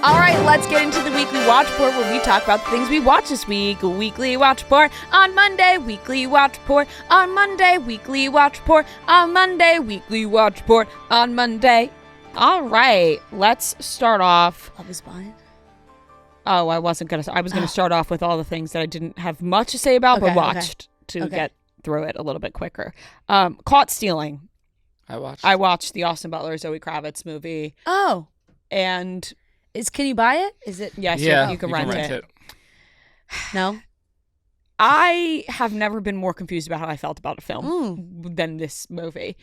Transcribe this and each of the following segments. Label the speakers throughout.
Speaker 1: All right, let's get into the weekly watch report where we talk about the things we watched this week. Weekly watch report on Monday, weekly watch report on Monday, weekly watch report on Monday, weekly watch report on Monday. All right, let's start off.
Speaker 2: Love is Blind.
Speaker 1: Oh, I was going to start off with all the things that I didn't have much to say about, but watched to get through it a little bit quicker. Caught Stealing. I watched the Austin Butler, Zoe Kravitz movie.
Speaker 2: Oh.
Speaker 1: And
Speaker 2: can you buy it? Is it?
Speaker 1: Yes,
Speaker 3: yeah,
Speaker 1: you can rent it.
Speaker 2: No.
Speaker 1: I have never been more confused about how I felt about a film than this movie.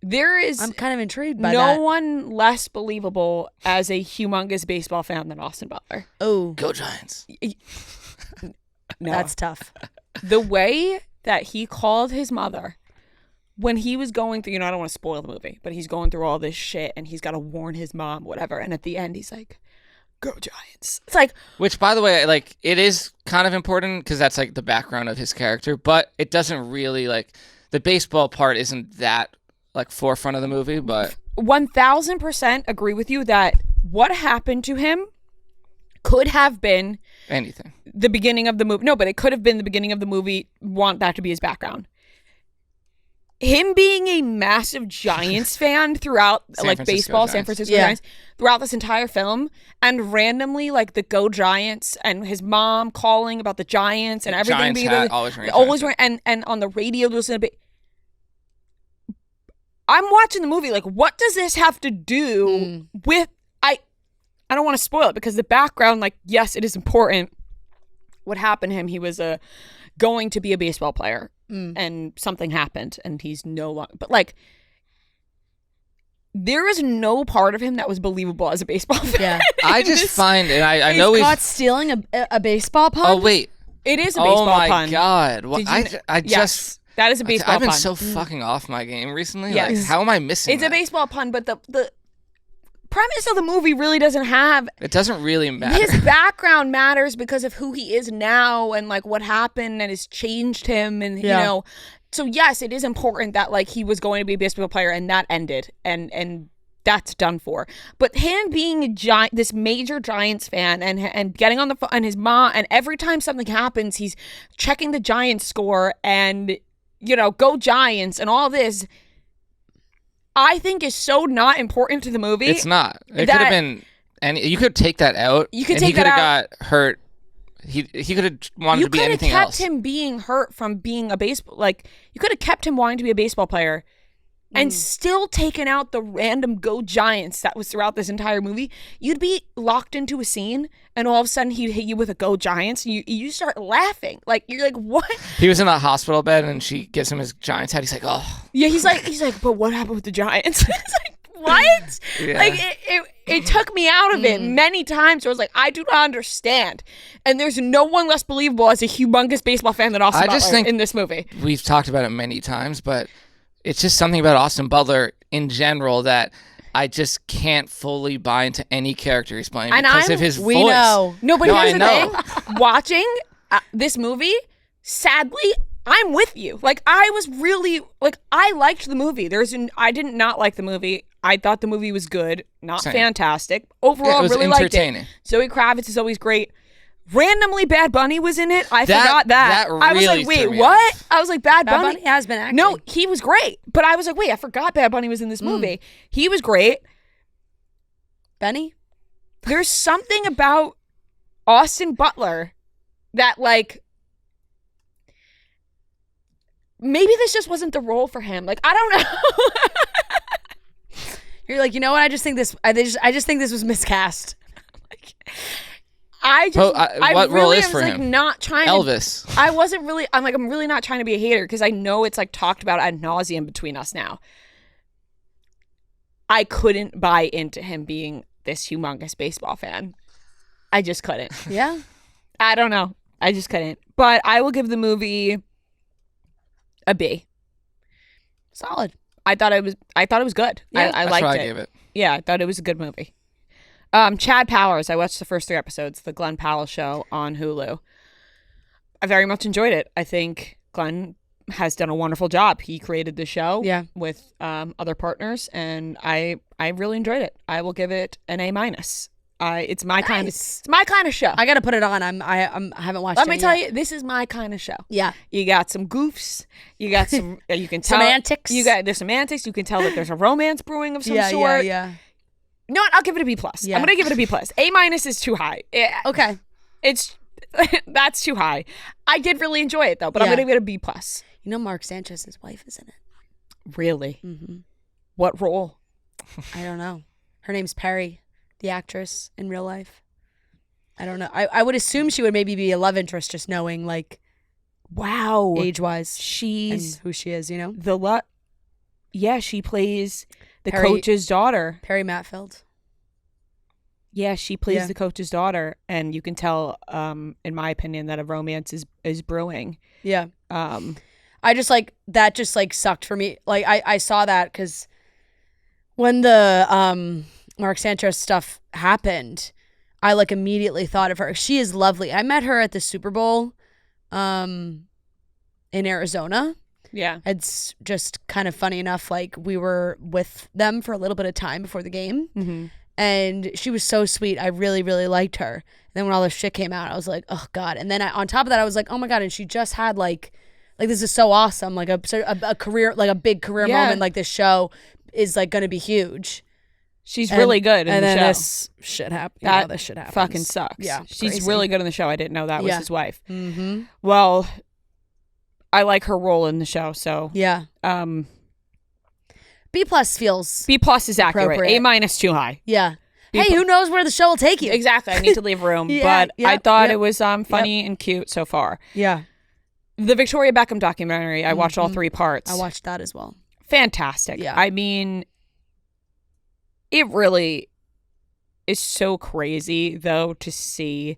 Speaker 1: I'm
Speaker 2: kind of intrigued by that.
Speaker 1: No one less believable as a humongous baseball fan than Austin Butler.
Speaker 2: Oh.
Speaker 3: Go Giants.
Speaker 1: No.
Speaker 2: That's tough.
Speaker 1: The way that he called his mother when he was going through, I don't want to spoil the movie, but he's going through all this shit and he's got to warn his mom, whatever. And at the end, he's like, "Go Giants." It's like,
Speaker 3: which, by the way, like, it is kind of important because that's like the background of his character, but it doesn't really, like, the baseball part isn't that like forefront of the movie. But
Speaker 1: 1000% agree with you that what happened to him could have been
Speaker 3: anything.
Speaker 1: The beginning of the movie. No, but it could have been the beginning of the movie. Want that to be his background. Him being a massive Giants fan throughout, like, baseball, San Francisco Giants, throughout this entire film, and randomly, like, the Go Giants and his mom calling about the Giants and everything
Speaker 3: Giants
Speaker 1: being
Speaker 3: hat, always wearing,
Speaker 1: and on the radio listening a bit. I'm watching the movie like, what does this have to do with? I don't want to spoil it because the background, like, yes, it is important. What happened to him? He was going to be a baseball player. And something happened and he's no longer, but like, there is no part of him that was believable as a baseball fan.
Speaker 2: Yeah.
Speaker 3: I just find, and I know he's
Speaker 2: caught stealing a baseball pun.
Speaker 3: Oh wait,
Speaker 1: it is a baseball pun.
Speaker 3: Oh my god! Well,
Speaker 1: yes, that is a baseball pun.
Speaker 3: I've been so fucking off my game recently.
Speaker 1: Yes.
Speaker 3: Like, how am I missing?
Speaker 1: It's a baseball pun, but the premise of the movie really doesn't have.
Speaker 3: It doesn't really matter.
Speaker 1: His background matters because of who he is now and like what happened and has changed him and you know. So yes, it is important that like he was going to be a baseball player and that ended and that's done for. But him being a this major Giants fan and getting on the phone and his mom, and every time something happens, he's checking the Giants score and go Giants and all this. I think is so not important to the movie.
Speaker 3: It's not. It could have been, and you could take that out.
Speaker 1: You could
Speaker 3: and
Speaker 1: take that out.
Speaker 3: He could have got hurt. He could have wanted to be anything else.
Speaker 1: You could have kept him being hurt from being a baseball. Like, you could have kept him wanting to be a baseball player, and still taken out the random Go Giants that was throughout this entire movie. You'd be locked into a scene, and all of a sudden he'd hit you with a Go Giants, and you start laughing. Like, you're like, what?
Speaker 3: He was in a hospital bed, and she gives him his Giants hat. He's like, oh.
Speaker 1: Yeah, he's like, but what happened with the Giants? It's like, what?
Speaker 3: Yeah.
Speaker 1: Like, it took me out of it many times. Where I was like, I do not understand. And there's no one less believable as a humongous baseball fan than Austin Butler in this movie.
Speaker 3: We've talked about it many times, but it's just something about Austin Butler in general that I just can't fully buy into any character he's playing because of his voice.
Speaker 2: We know.
Speaker 1: No, but here's the thing. Watching this movie, sadly, I'm with you. Like, I was really, like, I liked the movie. I did not like the movie. I thought the movie was good, not fantastic. Overall,
Speaker 3: it was
Speaker 1: really
Speaker 3: entertaining.
Speaker 1: Liked it. Zoe Kravitz is always great. Randomly, Bad Bunny was in it. I forgot that.
Speaker 3: That
Speaker 1: I was
Speaker 3: really
Speaker 1: like, wait,
Speaker 3: threw me
Speaker 1: what?
Speaker 3: off.
Speaker 1: I was like, Bad
Speaker 2: Bunny has been acting.
Speaker 1: No, he was great. But I was like, wait, I forgot Bad Bunny was in this movie. He was great.
Speaker 2: Benny?
Speaker 1: There's something about Austin Butler that, like, maybe this just wasn't the role for him. Like, I don't know.
Speaker 2: You're like, you know what? I just think this was miscast.
Speaker 3: What role is for him?
Speaker 1: Not trying
Speaker 3: Elvis.
Speaker 1: I wasn't really. I'm really not trying to be a hater because I know it's like talked about ad nauseum between us now. I couldn't buy into him being this humongous baseball fan. I just couldn't.
Speaker 2: Yeah.
Speaker 1: I don't know. I just couldn't. But I will give the movie a B.
Speaker 2: Solid.
Speaker 1: I thought it was good.
Speaker 2: Yeah,
Speaker 1: I liked it.
Speaker 3: That's what I gave it.
Speaker 1: Yeah, I thought it was a good movie. Chad Powers. I watched the first 3 episodes, the Glenn Powell show on Hulu. I very much enjoyed it. I think Glenn has done a wonderful job. He created the show with other partners, and I really enjoyed it. I will give it an A-. It's my kind of
Speaker 2: Nice.
Speaker 1: it's my kind of show.
Speaker 2: I gotta put it on. I haven't watched.
Speaker 1: Let
Speaker 2: it
Speaker 1: me tell
Speaker 2: yet.
Speaker 1: you, this is my kind of show.
Speaker 2: Yeah.
Speaker 1: You got some goofs. You got some. You can tell
Speaker 2: Semantics.
Speaker 1: There's semantics. You can tell that there's a romance brewing of some
Speaker 2: Yeah.
Speaker 1: sort.
Speaker 2: Yeah.
Speaker 1: You know what? I'll give it a B plus.
Speaker 2: Yeah.
Speaker 1: I'm gonna give it a B plus. A minus is too high.
Speaker 2: Okay.
Speaker 1: It's that's too high. I did really enjoy it though, but I'm
Speaker 2: Yeah.
Speaker 1: gonna give it a B plus.
Speaker 2: You know, Mark Sanchez's wife is in it.
Speaker 1: Really?
Speaker 2: Mm-hmm.
Speaker 1: What role?
Speaker 2: I don't know. Her name's Perry, the actress in real life. I don't know. I would assume she would maybe be a love interest, just knowing like
Speaker 1: Wow.
Speaker 2: age wise and
Speaker 1: She's
Speaker 2: who she is. You know,
Speaker 1: Yeah, she plays the
Speaker 2: Perry-
Speaker 1: coach's daughter.
Speaker 2: Perry Matfield.
Speaker 1: Yeah, she plays
Speaker 2: Yeah.
Speaker 1: the coach's daughter, and you can tell, in my opinion, that a romance is brewing.
Speaker 2: Yeah.
Speaker 1: Um,
Speaker 2: I just like that. Just like sucked for me. Like I saw that because when the Mark Sanchez stuff happened, I like immediately thought of her. She is lovely. I met her at the Super Bowl, in Arizona.
Speaker 1: yeah,
Speaker 2: It's just kind of funny enough. Like we were with them for a little bit of time before the game,
Speaker 1: mm-hmm.
Speaker 2: and she was so sweet. I really, really liked her. And then when all this shit came out, I was like, oh God. And then on top of that, I was like, oh my God. And she just had like this is so awesome. Like a career, like a big career
Speaker 1: Yeah.
Speaker 2: moment. Like this show is like going to be huge.
Speaker 1: She's really good in
Speaker 2: and
Speaker 1: the
Speaker 2: then
Speaker 1: show.
Speaker 2: this shit happened.
Speaker 1: That
Speaker 2: this shit happens.
Speaker 1: Fucking sucks.
Speaker 2: Yeah,
Speaker 1: she's
Speaker 2: crazy.
Speaker 1: really good in the show. I didn't know that was
Speaker 2: Yeah.
Speaker 1: his wife.
Speaker 2: Mm-hmm.
Speaker 1: Well, I like her role in the show, so
Speaker 2: Yeah. B plus feels.
Speaker 1: B plus is accurate.
Speaker 2: Appropriate.
Speaker 1: A minus too high.
Speaker 2: Yeah.
Speaker 1: B
Speaker 2: Hey,
Speaker 1: pl-
Speaker 2: who knows where the show will take you?
Speaker 1: Exactly. I need to leave room,
Speaker 2: Yeah,
Speaker 1: but
Speaker 2: yep,
Speaker 1: I thought
Speaker 2: yep.
Speaker 1: it was funny and cute so far.
Speaker 2: Yeah.
Speaker 1: The Victoria Beckham documentary, I watched all 3 parts.
Speaker 2: I watched that as well.
Speaker 1: Fantastic.
Speaker 2: Yeah.
Speaker 1: I mean, it really is so crazy though to see,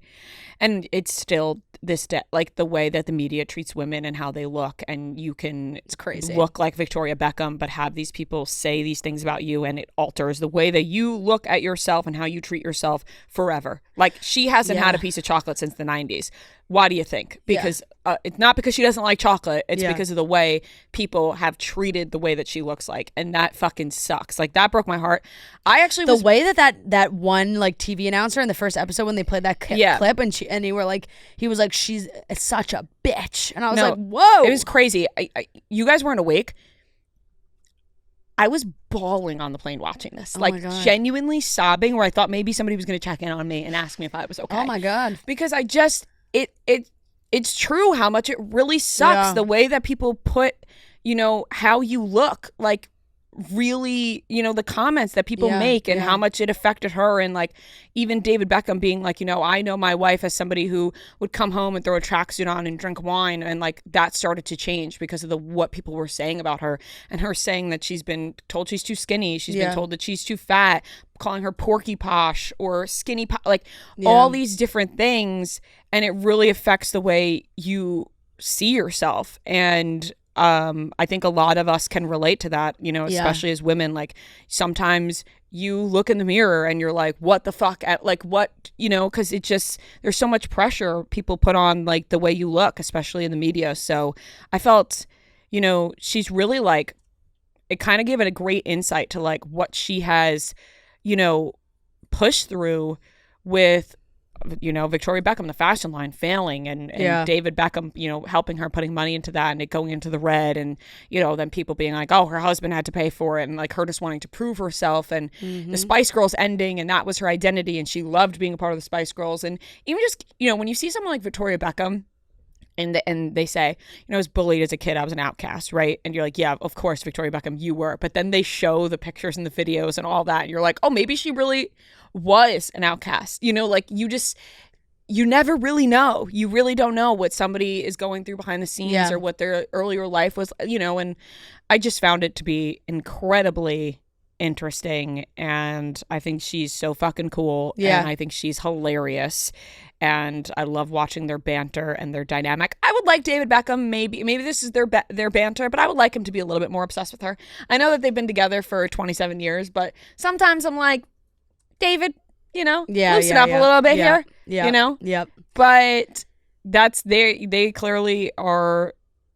Speaker 1: and it's still this like the way that the media treats women and how they look, and you can
Speaker 2: It's crazy.
Speaker 1: look like Victoria Beckham but have these people say these things about you, and it alters the way that you look at yourself and how you treat yourself forever. Like she hasn't had a
Speaker 2: Yeah.
Speaker 1: piece of chocolate since the 90s. Why do you think?
Speaker 2: Yeah.
Speaker 1: Because it's not because she doesn't like chocolate. It's
Speaker 2: Yeah.
Speaker 1: because of the way people have treated the way that she looks like, and that fucking sucks. Like that broke my heart. I actually
Speaker 2: The
Speaker 1: was
Speaker 2: way that one like TV announcer in the first episode when they played that
Speaker 1: Yeah.
Speaker 2: clip and he was like she's such a bitch, and I was
Speaker 1: No,
Speaker 2: like, whoa.
Speaker 1: It was crazy. You guys weren't awake. I was bawling on the plane watching this,
Speaker 2: Oh my
Speaker 1: like
Speaker 2: God.
Speaker 1: genuinely sobbing, where I thought maybe somebody was going to check in on me and ask me if I was okay.
Speaker 2: Oh my God.
Speaker 1: Because I just it's true how much it really sucks
Speaker 2: Yeah.
Speaker 1: the way that people put, how you look, like really, the comments that people
Speaker 2: Yeah,
Speaker 1: make and
Speaker 2: yeah.
Speaker 1: how much it affected her, and like even David Beckham being like, I know my wife as somebody who would come home and throw a tracksuit on and drink wine, and like that started to change because of what people were saying about her, and her saying that she's been told she's too skinny, she's
Speaker 2: Yeah.
Speaker 1: been told that she's too fat, calling her porky posh or skinny like
Speaker 2: Yeah.
Speaker 1: all these different things, and it really affects the way you see yourself. And I think a lot of us can relate to that, especially as women. Like sometimes you look in the mirror and you're like, what the fuck, like what, because it just, there's so much pressure people put on like the way you look, especially in the media. So I felt, she's really like, it kind of gave it a great insight to like what she has, pushed through with, Victoria Beckham, the fashion line failing, and
Speaker 2: Yeah.
Speaker 1: David Beckham, helping her, putting money into that and it going into the red, and, then people being like, oh, her husband had to pay for it, and like her just wanting to prove herself, and the Spice Girls ending, and that was her identity, and she loved being a part of the Spice Girls. And even just, when you see someone like Victoria Beckham, and they say, I was bullied as a kid, I was an outcast, right? And you're like, yeah, of course, Victoria Beckham, you were. But then they show the pictures and the videos and all that, and you're like, oh, maybe she really was an outcast. Like you never really know. You really don't know what somebody is going through behind the scenes,
Speaker 2: Yeah.
Speaker 1: or what their earlier life was, and I just found it to be incredibly interesting, and I think she's so fucking cool.
Speaker 2: Yeah.
Speaker 1: And I think she's hilarious, and I love watching their banter and their dynamic. I would like David Beckham, maybe this is their banter, but I would like him to be a little bit more obsessed with her. I know that they've been together for 27 years, but sometimes I'm like, David, loosen up a little bit here,
Speaker 2: Yeah. Yep.
Speaker 1: but they clearly are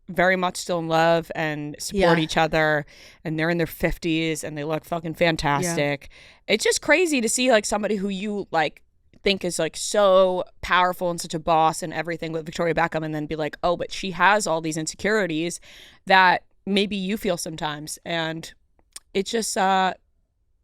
Speaker 1: very much still in love and support each other, and they're in their 50s and they look fucking fantastic. It's just crazy to see like somebody who you like think is like so powerful and such a boss and everything with Victoria Beckham, and then be like, oh, but she has all these insecurities that maybe you feel sometimes. And it's just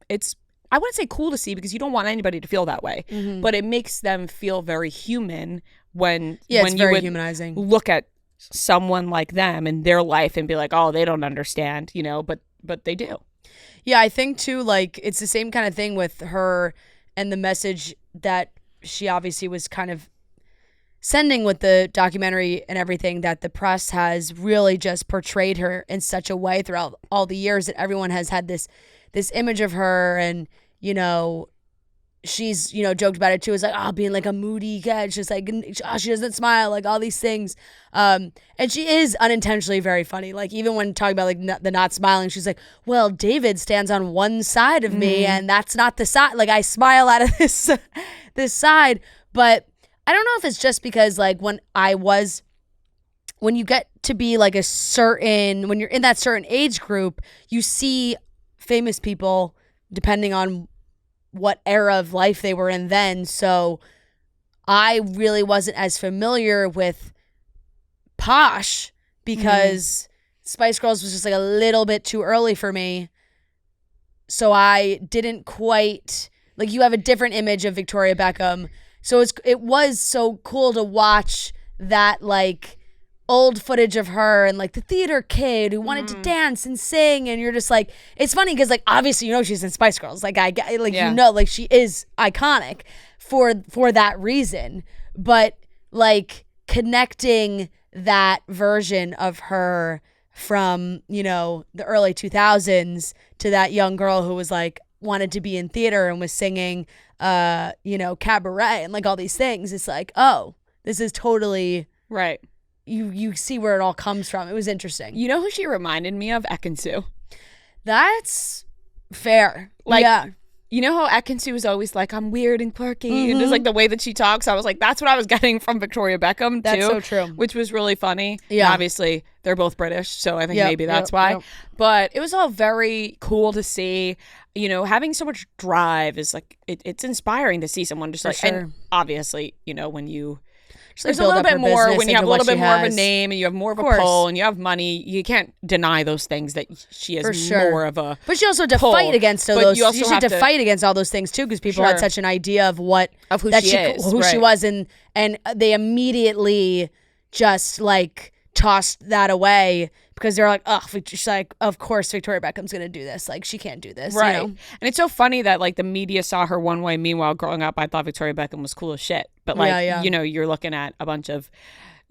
Speaker 1: it's, I wouldn't say cool to see, because you don't want anybody to feel that way, but it makes them feel very human when
Speaker 2: it's
Speaker 1: you
Speaker 2: very
Speaker 1: would
Speaker 2: humanizing.
Speaker 1: look at someone like them in their life and be like, oh, they don't understand, you know, but they do.
Speaker 2: Yeah, I think too, like, it's the same kind of thing with her and the message that she obviously was kind of sending with the documentary and everything, that the press has really just portrayed her in such a way throughout all the years that everyone has had this image of her. And, you know, she's, you know, joked about it too. It's like, oh, being like a moody cat. It's just like, oh, she doesn't smile, like all these things. And she is unintentionally very funny. Like, even when talking about like the not smiling, she's like, well, David stands on one side of me and that's not the side. Like, I smile out of this side. But I don't know if it's just because like when you get to be like when you're in that certain age group, you see famous people depending on what era of life they were in then. So I really wasn't as familiar with Posh because Spice Girls was just like a little bit too early for me. So I didn't quite, like, you have a different image of Victoria Beckham. So it was so cool to watch that like old footage of her and like the theater kid who wanted to dance and sing, and you're just like, it's funny because like obviously you know she's in Spice Girls, like you know, like she is iconic for that reason, but like connecting that version of her from, you know, the early 2000s to that young girl who was like wanted to be in theater and was singing you know, cabaret and like all these things, it's like, oh, this is totally
Speaker 1: right.
Speaker 2: You see where it all comes from. It was interesting.
Speaker 1: You know who she reminded me of? Ekin-Su.
Speaker 2: That's fair.
Speaker 1: Like,
Speaker 2: yeah.
Speaker 1: You know how Ekin-Su was always like, I'm weird and quirky, and just like the way that she talks, I was like, that's what I was getting from Victoria Beckham too.
Speaker 2: That's so true.
Speaker 1: Which was really funny.
Speaker 2: Yeah.
Speaker 1: And obviously they're both British, so I think maybe that's why. Yep. But it was all very cool to see. You know, having so much drive is like, it's inspiring to see someone just like, and obviously, you know, when you, there's a little bit more, when you have a little bit more of a name and you have more of a pull and you have money, you can't deny those things that she has more of a
Speaker 2: But she also had to fight against all those. You had to fight against all those things too, because people had such an idea of who she was, and they immediately just like tossed that away because they're like, oh, she's like, of course Victoria Beckham's gonna do this. Like, she can't do this,
Speaker 1: right?
Speaker 2: You know?
Speaker 1: And it's so funny that like the media saw her one way. Meanwhile, growing up, I thought Victoria Beckham was cool as shit. But like, you know, you're looking at a bunch of,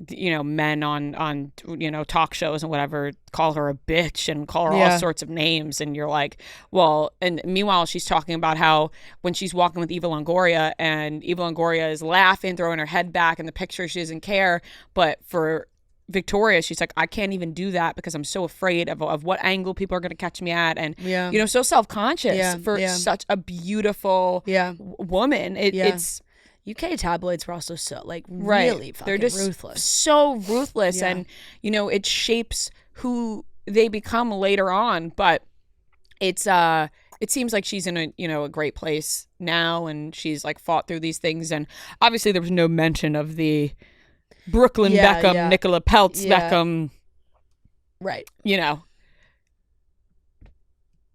Speaker 1: you know, men on you know, talk shows and whatever call her a bitch and call her all sorts of names, and you're like, well, and meanwhile she's talking about how when she's walking with Eva Longoria and Eva Longoria is laughing, throwing her head back in the picture, she doesn't care, but for Victoria, she's like, I can't even do that because I'm so afraid of what angle people are going to catch me at, and you know, so self-conscious for such a beautiful woman. It's
Speaker 2: UK tabloids were also so like really fucking, they're just ruthless,
Speaker 1: so ruthless, and you know, it shapes who they become later on. But it's it seems like she's in a, you know, a great place now, and she's like fought through these things, and obviously there was no mention of the Brooklyn Beckham, Nicola Peltz Beckham,
Speaker 2: right?
Speaker 1: You know,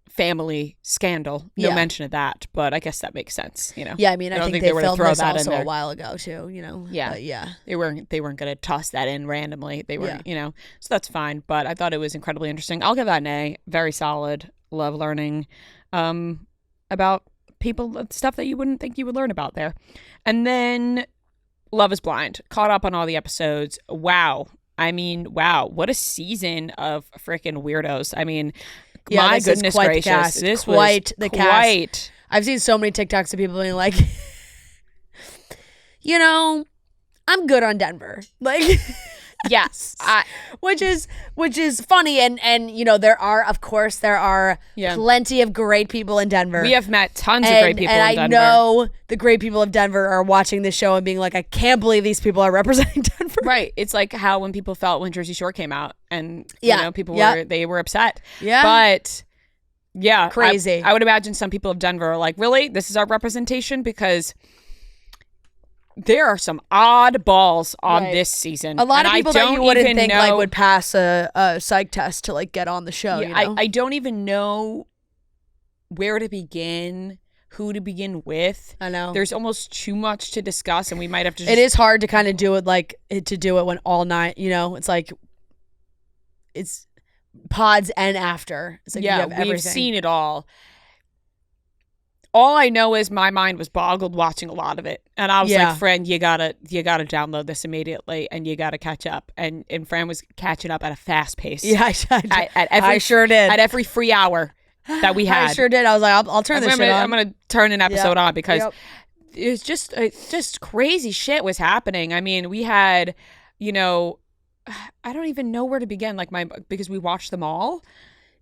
Speaker 1: family scandal. No mention of that, but I guess that makes sense. You know.
Speaker 2: Yeah, I mean, I think they filmed this also a while ago too. You know.
Speaker 1: Yeah. They weren't going to toss that in randomly. They weren't. You know. So that's fine. But I thought it was incredibly interesting. I'll give that an A. Very solid. Love learning about people, stuff that you wouldn't think you would learn about there. And then Love is Blind. Caught up on all the episodes. Wow. I mean, wow. What a season of freaking weirdos. I mean, my goodness gracious. This was quite the cast.
Speaker 2: I've seen so many TikToks of people being like, you know, I'm good on Denver. Like,
Speaker 1: Yes.
Speaker 2: which is funny, and you know, there are plenty of great people in Denver.
Speaker 1: We have met tons of great people in Denver.
Speaker 2: And I know the great people of Denver are watching this show and being like, I can't believe these people are representing Denver.
Speaker 1: Right. It's like how when people felt when Jersey Shore came out, and
Speaker 2: Yeah.
Speaker 1: you know, people
Speaker 2: Yeah.
Speaker 1: were upset.
Speaker 2: Yeah.
Speaker 1: But yeah,
Speaker 2: Crazy.
Speaker 1: I would imagine some people of Denver are like, really? This is our representation? Because there are some odd balls on
Speaker 2: Right.
Speaker 1: this season.
Speaker 2: A lot
Speaker 1: and
Speaker 2: of people
Speaker 1: I
Speaker 2: that
Speaker 1: don't
Speaker 2: you wouldn't
Speaker 1: even
Speaker 2: think
Speaker 1: know,
Speaker 2: like would pass a psych test to like get on the show.
Speaker 1: Yeah,
Speaker 2: you know?
Speaker 1: I don't even know where to begin, who to begin with.
Speaker 2: I know.
Speaker 1: There's almost too much to discuss, and we might have to just...
Speaker 2: It is hard to kind of do it when all night, you know, it's like it's pods and after. It's like you have
Speaker 1: we've
Speaker 2: everything.
Speaker 1: seen it all. All I know is my mind was boggled watching a lot of it, and I was
Speaker 2: Yeah.
Speaker 1: like, "Fran, you gotta download this immediately, and you gotta catch up." And Fran was catching up at a fast pace.
Speaker 2: Yeah, I sure did.
Speaker 1: At every free hour that we had.
Speaker 2: I sure did. I was like, I'll turn this shit on.
Speaker 1: I'm gonna turn an episode on because
Speaker 2: Yep.
Speaker 1: it's just crazy shit was happening. I mean, we had, you know, I don't even know where to begin. Like because we watched them all.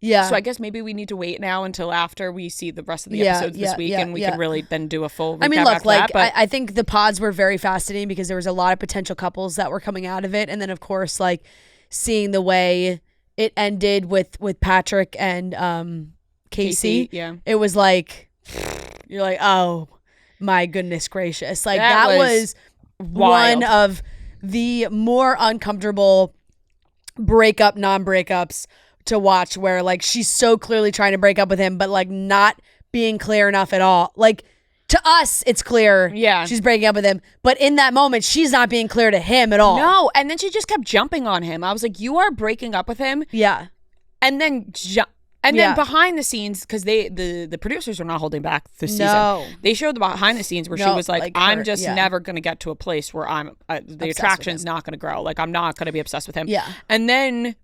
Speaker 2: Yeah.
Speaker 1: So I guess maybe we need to wait now until after we see the rest of the
Speaker 2: Yeah,
Speaker 1: episodes this week,
Speaker 2: yeah,
Speaker 1: and we can really then do a full recap
Speaker 2: I mean, look,
Speaker 1: after
Speaker 2: like
Speaker 1: that. But
Speaker 2: I think the pods were very fascinating because there was a lot of potential couples that were coming out of it, and then of course, like seeing the way it ended with Patrick and Casey,
Speaker 1: yeah.
Speaker 2: it was like you're like, oh my goodness gracious, like
Speaker 1: That
Speaker 2: that
Speaker 1: was
Speaker 2: was
Speaker 1: wild.
Speaker 2: one of the more uncomfortable non-breakups to watch, where like she's so clearly trying to break up with him but like not being clear enough at all. Like to us it's clear she's breaking up with him, but in that moment she's not being clear to him at all.
Speaker 1: No, and then she just kept jumping on him. I was like, you are breaking up with him,
Speaker 2: Yeah.
Speaker 1: and then then behind the scenes, because the producers are not holding back this season. They showed the behind the scenes where she was like I'm just never going to get to a place where I'm the attraction's not going to grow. Like I'm not going to be obsessed with him.
Speaker 2: Yeah.
Speaker 1: And then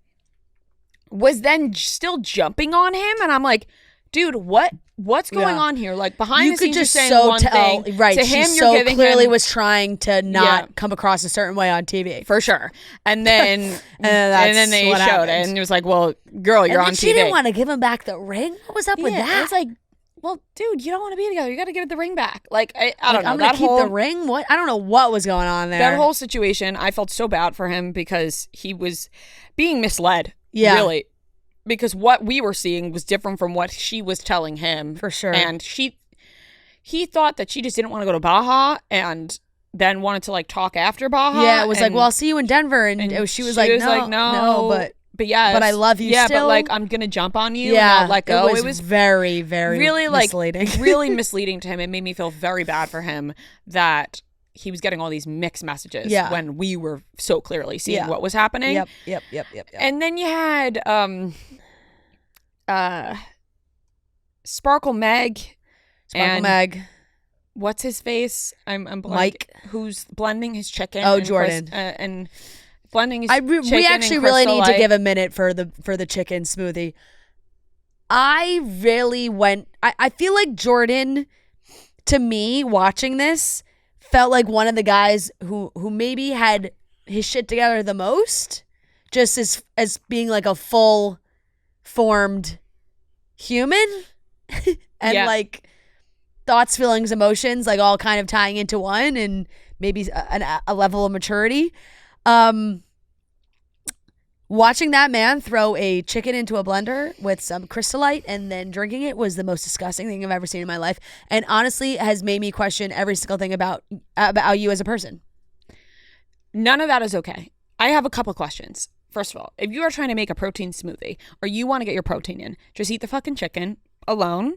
Speaker 1: was then still jumping on him, and I'm like, dude, what's going on here? Like behind
Speaker 2: You
Speaker 1: the
Speaker 2: could
Speaker 1: scenes,
Speaker 2: just
Speaker 1: you're saying
Speaker 2: so
Speaker 1: one
Speaker 2: tell,
Speaker 1: thing.
Speaker 2: right?
Speaker 1: To
Speaker 2: She
Speaker 1: him,
Speaker 2: so
Speaker 1: you're giving
Speaker 2: clearly
Speaker 1: him,
Speaker 2: was trying to not come across a certain way on TV.
Speaker 1: for sure. And then and
Speaker 2: that's
Speaker 1: then they
Speaker 2: what
Speaker 1: showed
Speaker 2: happened.
Speaker 1: it, and it was like, well, girl, you're
Speaker 2: And
Speaker 1: on
Speaker 2: then
Speaker 1: TV.
Speaker 2: she didn't want to give him back the ring. What was up with that?
Speaker 1: It's like, well, dude, you don't want to be together. You got to give the ring back. Like I don't know.
Speaker 2: I'm gonna
Speaker 1: That
Speaker 2: keep
Speaker 1: whole
Speaker 2: the ring. What? I don't know what was going on there.
Speaker 1: that whole situation, I felt so bad for him because he was being misled.
Speaker 2: Yeah.
Speaker 1: Really. Because what we were seeing was different from what she was telling him.
Speaker 2: For sure.
Speaker 1: And he thought that she just didn't want to go to Baja, and then wanted to like talk after Baja.
Speaker 2: Yeah, it was like,
Speaker 1: and-
Speaker 2: well, I'll see you in Denver, and she was like, no,
Speaker 1: but yeah,
Speaker 2: but I love you
Speaker 1: Yeah,
Speaker 2: still.
Speaker 1: but like I'm gonna jump on you.
Speaker 2: yeah,
Speaker 1: and not let go.
Speaker 2: It was very, very
Speaker 1: really like
Speaker 2: misleading.
Speaker 1: really misleading to him. It made me feel very bad for him that he was getting all these mixed messages when we were so clearly seeing what was happening.
Speaker 2: Yep.
Speaker 1: And then you had Sparkle Meg.
Speaker 2: Sparkle Meg.
Speaker 1: What's his face? I'm
Speaker 2: Mike.
Speaker 1: Who's blending his chicken.
Speaker 2: Oh,
Speaker 1: and
Speaker 2: Jordan.
Speaker 1: and blending his
Speaker 2: we
Speaker 1: chicken
Speaker 2: actually
Speaker 1: and
Speaker 2: really
Speaker 1: Crystal
Speaker 2: need to
Speaker 1: Light.
Speaker 2: give a minute for the chicken smoothie. I really went. I feel like Jordan, to me, watching this, felt like one of the guys who maybe had his shit together the most, just as being like a full formed human, and like thoughts, feelings, emotions, like all kind of tying into one, and maybe a level of maturity. Watching that man throw a chicken into a blender with some Crystal Light and then drinking it was the most disgusting thing I've ever seen in my life, and honestly has made me question every single thing about you as a person.
Speaker 1: None of that is okay. I have a couple questions. First of all, if you are trying to make a protein smoothie or you want to get your protein in, just eat the fucking chicken alone.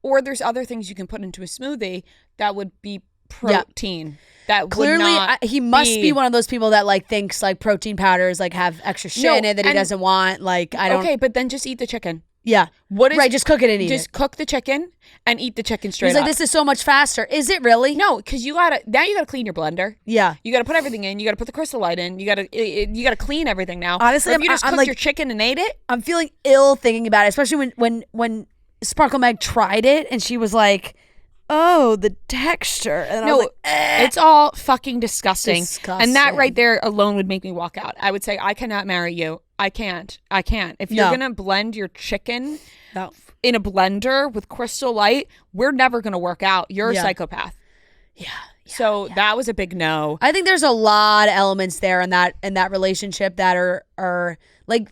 Speaker 1: Or there's other things you can put into a smoothie that would be protein. That
Speaker 2: Clearly,
Speaker 1: would not
Speaker 2: he must be one of those people that like thinks like protein powders like have extra shit in it that he doesn't want. Like I don't.
Speaker 1: Okay, but then just eat the chicken.
Speaker 2: Yeah.
Speaker 1: What is
Speaker 2: right? Just cook it and eat
Speaker 1: just
Speaker 2: it.
Speaker 1: cook the chicken and eat the chicken straight
Speaker 2: He's
Speaker 1: up.
Speaker 2: like, this is so much faster. Is it really?
Speaker 1: No, because you gotta clean your blender.
Speaker 2: Yeah.
Speaker 1: You gotta put everything in. You gotta put the Crystal Light in. You gotta clean everything now.
Speaker 2: Honestly,
Speaker 1: if you just
Speaker 2: I'm
Speaker 1: cooked
Speaker 2: like,
Speaker 1: your chicken and ate it.
Speaker 2: I'm feeling ill thinking about it, especially when Sparkle Meg tried it and she was like, oh, the texture. And I
Speaker 1: No,
Speaker 2: was like,
Speaker 1: it's all fucking disgusting. And that
Speaker 2: Disgusting.
Speaker 1: right there alone would make me walk out. I would say, I cannot marry you. I can't. If you're
Speaker 2: No.
Speaker 1: going to blend your chicken
Speaker 2: no.
Speaker 1: in a blender with Crystal Light, we're never going to work out. You're a
Speaker 2: Yeah.
Speaker 1: psychopath.
Speaker 2: Yeah.
Speaker 1: So that was a big no.
Speaker 2: I think there's a lot of elements there in that relationship that are like,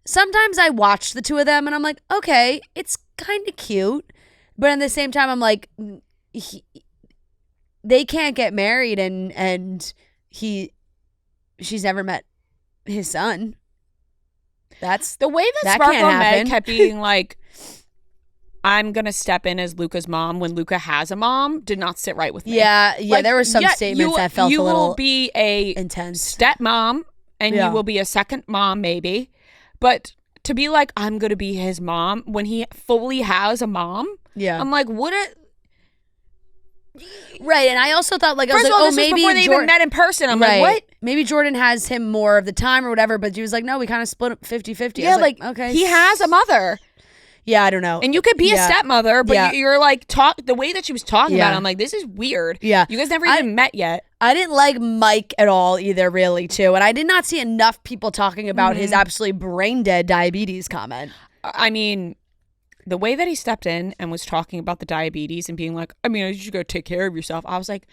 Speaker 2: sometimes I watch the two of them and I'm like, okay, it's kind of cute, but at the same time I'm like, they can't get married and she's never met his son. That's
Speaker 1: The way that
Speaker 2: That
Speaker 1: Sparkle
Speaker 2: can't
Speaker 1: and Meg
Speaker 2: happen.
Speaker 1: kept being like, I'm going to step in as Luca's mom when Luca has a mom did not sit right with me.
Speaker 2: yeah.
Speaker 1: Like,
Speaker 2: There were some
Speaker 1: yeah,
Speaker 2: statements
Speaker 1: you,
Speaker 2: that felt
Speaker 1: you
Speaker 2: a little
Speaker 1: will be a
Speaker 2: intense.
Speaker 1: stepmom and
Speaker 2: Yeah.
Speaker 1: you will be a second mom maybe, but to be like, I'm gonna be his mom when he fully has a mom,
Speaker 2: Yeah.
Speaker 1: I'm like, what a
Speaker 2: Right, and I also thought like, I was
Speaker 1: first
Speaker 2: like,
Speaker 1: of all,
Speaker 2: oh,
Speaker 1: this was
Speaker 2: maybe
Speaker 1: before they even met in person. I'm
Speaker 2: right.
Speaker 1: like, what?
Speaker 2: Maybe Jordan has him more of the time or whatever, but she was like, no, we kind of split up 50-50. I
Speaker 1: Yeah,
Speaker 2: was
Speaker 1: like,
Speaker 2: okay.
Speaker 1: he has a mother.
Speaker 2: Yeah, I don't know.
Speaker 1: And you could be
Speaker 2: Yeah.
Speaker 1: a stepmother, but
Speaker 2: Yeah.
Speaker 1: you're like the way that she was talking
Speaker 2: Yeah.
Speaker 1: about it, I'm like, this is weird.
Speaker 2: Yeah.
Speaker 1: You guys never even met yet.
Speaker 2: I didn't like Mike at all either, really, too. And I did not see enough people talking about his absolutely brain dead diabetes comment.
Speaker 1: I mean, the way that he stepped in and was talking about the diabetes and being like, I mean, you should go take care of yourself. I was like,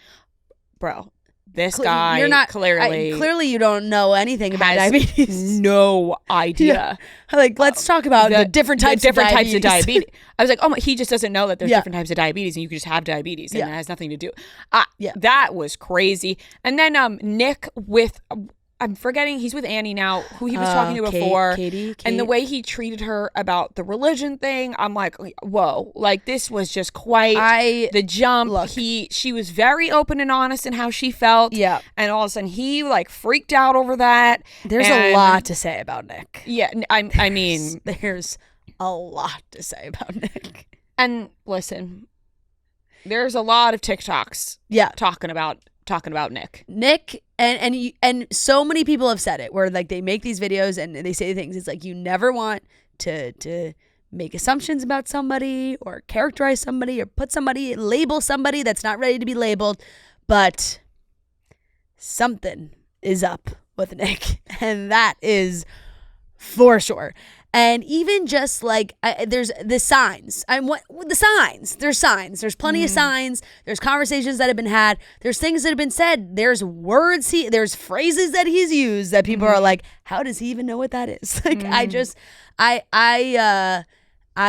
Speaker 1: bro, this guy
Speaker 2: You're not
Speaker 1: clearly
Speaker 2: clearly you don't know anything about
Speaker 1: has
Speaker 2: diabetes.
Speaker 1: no idea.
Speaker 2: Like, let's talk about the different types of
Speaker 1: diabetes. I was like, oh my, he just doesn't know that there's
Speaker 2: Yeah.
Speaker 1: different types of diabetes and you can just have diabetes and
Speaker 2: Yeah.
Speaker 1: it has nothing to do.
Speaker 2: Yeah.
Speaker 1: That was crazy. And then Nick with, I'm forgetting, he's with Annie now, who he was talking to before.
Speaker 2: Katie.
Speaker 1: And the way he treated her about the religion thing, I'm like, whoa, like this was just quite the jump.
Speaker 2: look.
Speaker 1: She was very open and honest in how she felt.
Speaker 2: Yeah.
Speaker 1: And all of a sudden he like freaked out over that.
Speaker 2: There's a
Speaker 1: And-
Speaker 2: lot to say about Nick.
Speaker 1: Yeah, I mean,
Speaker 2: There's a lot to say about Nick.
Speaker 1: and listen, there's a lot of TikToks
Speaker 2: Yeah.
Speaker 1: talking about Nick.
Speaker 2: Nick and so many people have said it where like they make these videos and they say things. It's like you never want to make assumptions about somebody or characterize somebody or label somebody that's not ready to be labeled, but something is up with Nick, and that is for sure. And even just like there's the signs. There's signs. There's plenty of signs. There's conversations that have been had. There's things that have been said. There's words there's phrases that he's used that people are like, how does he even know what that is? Like I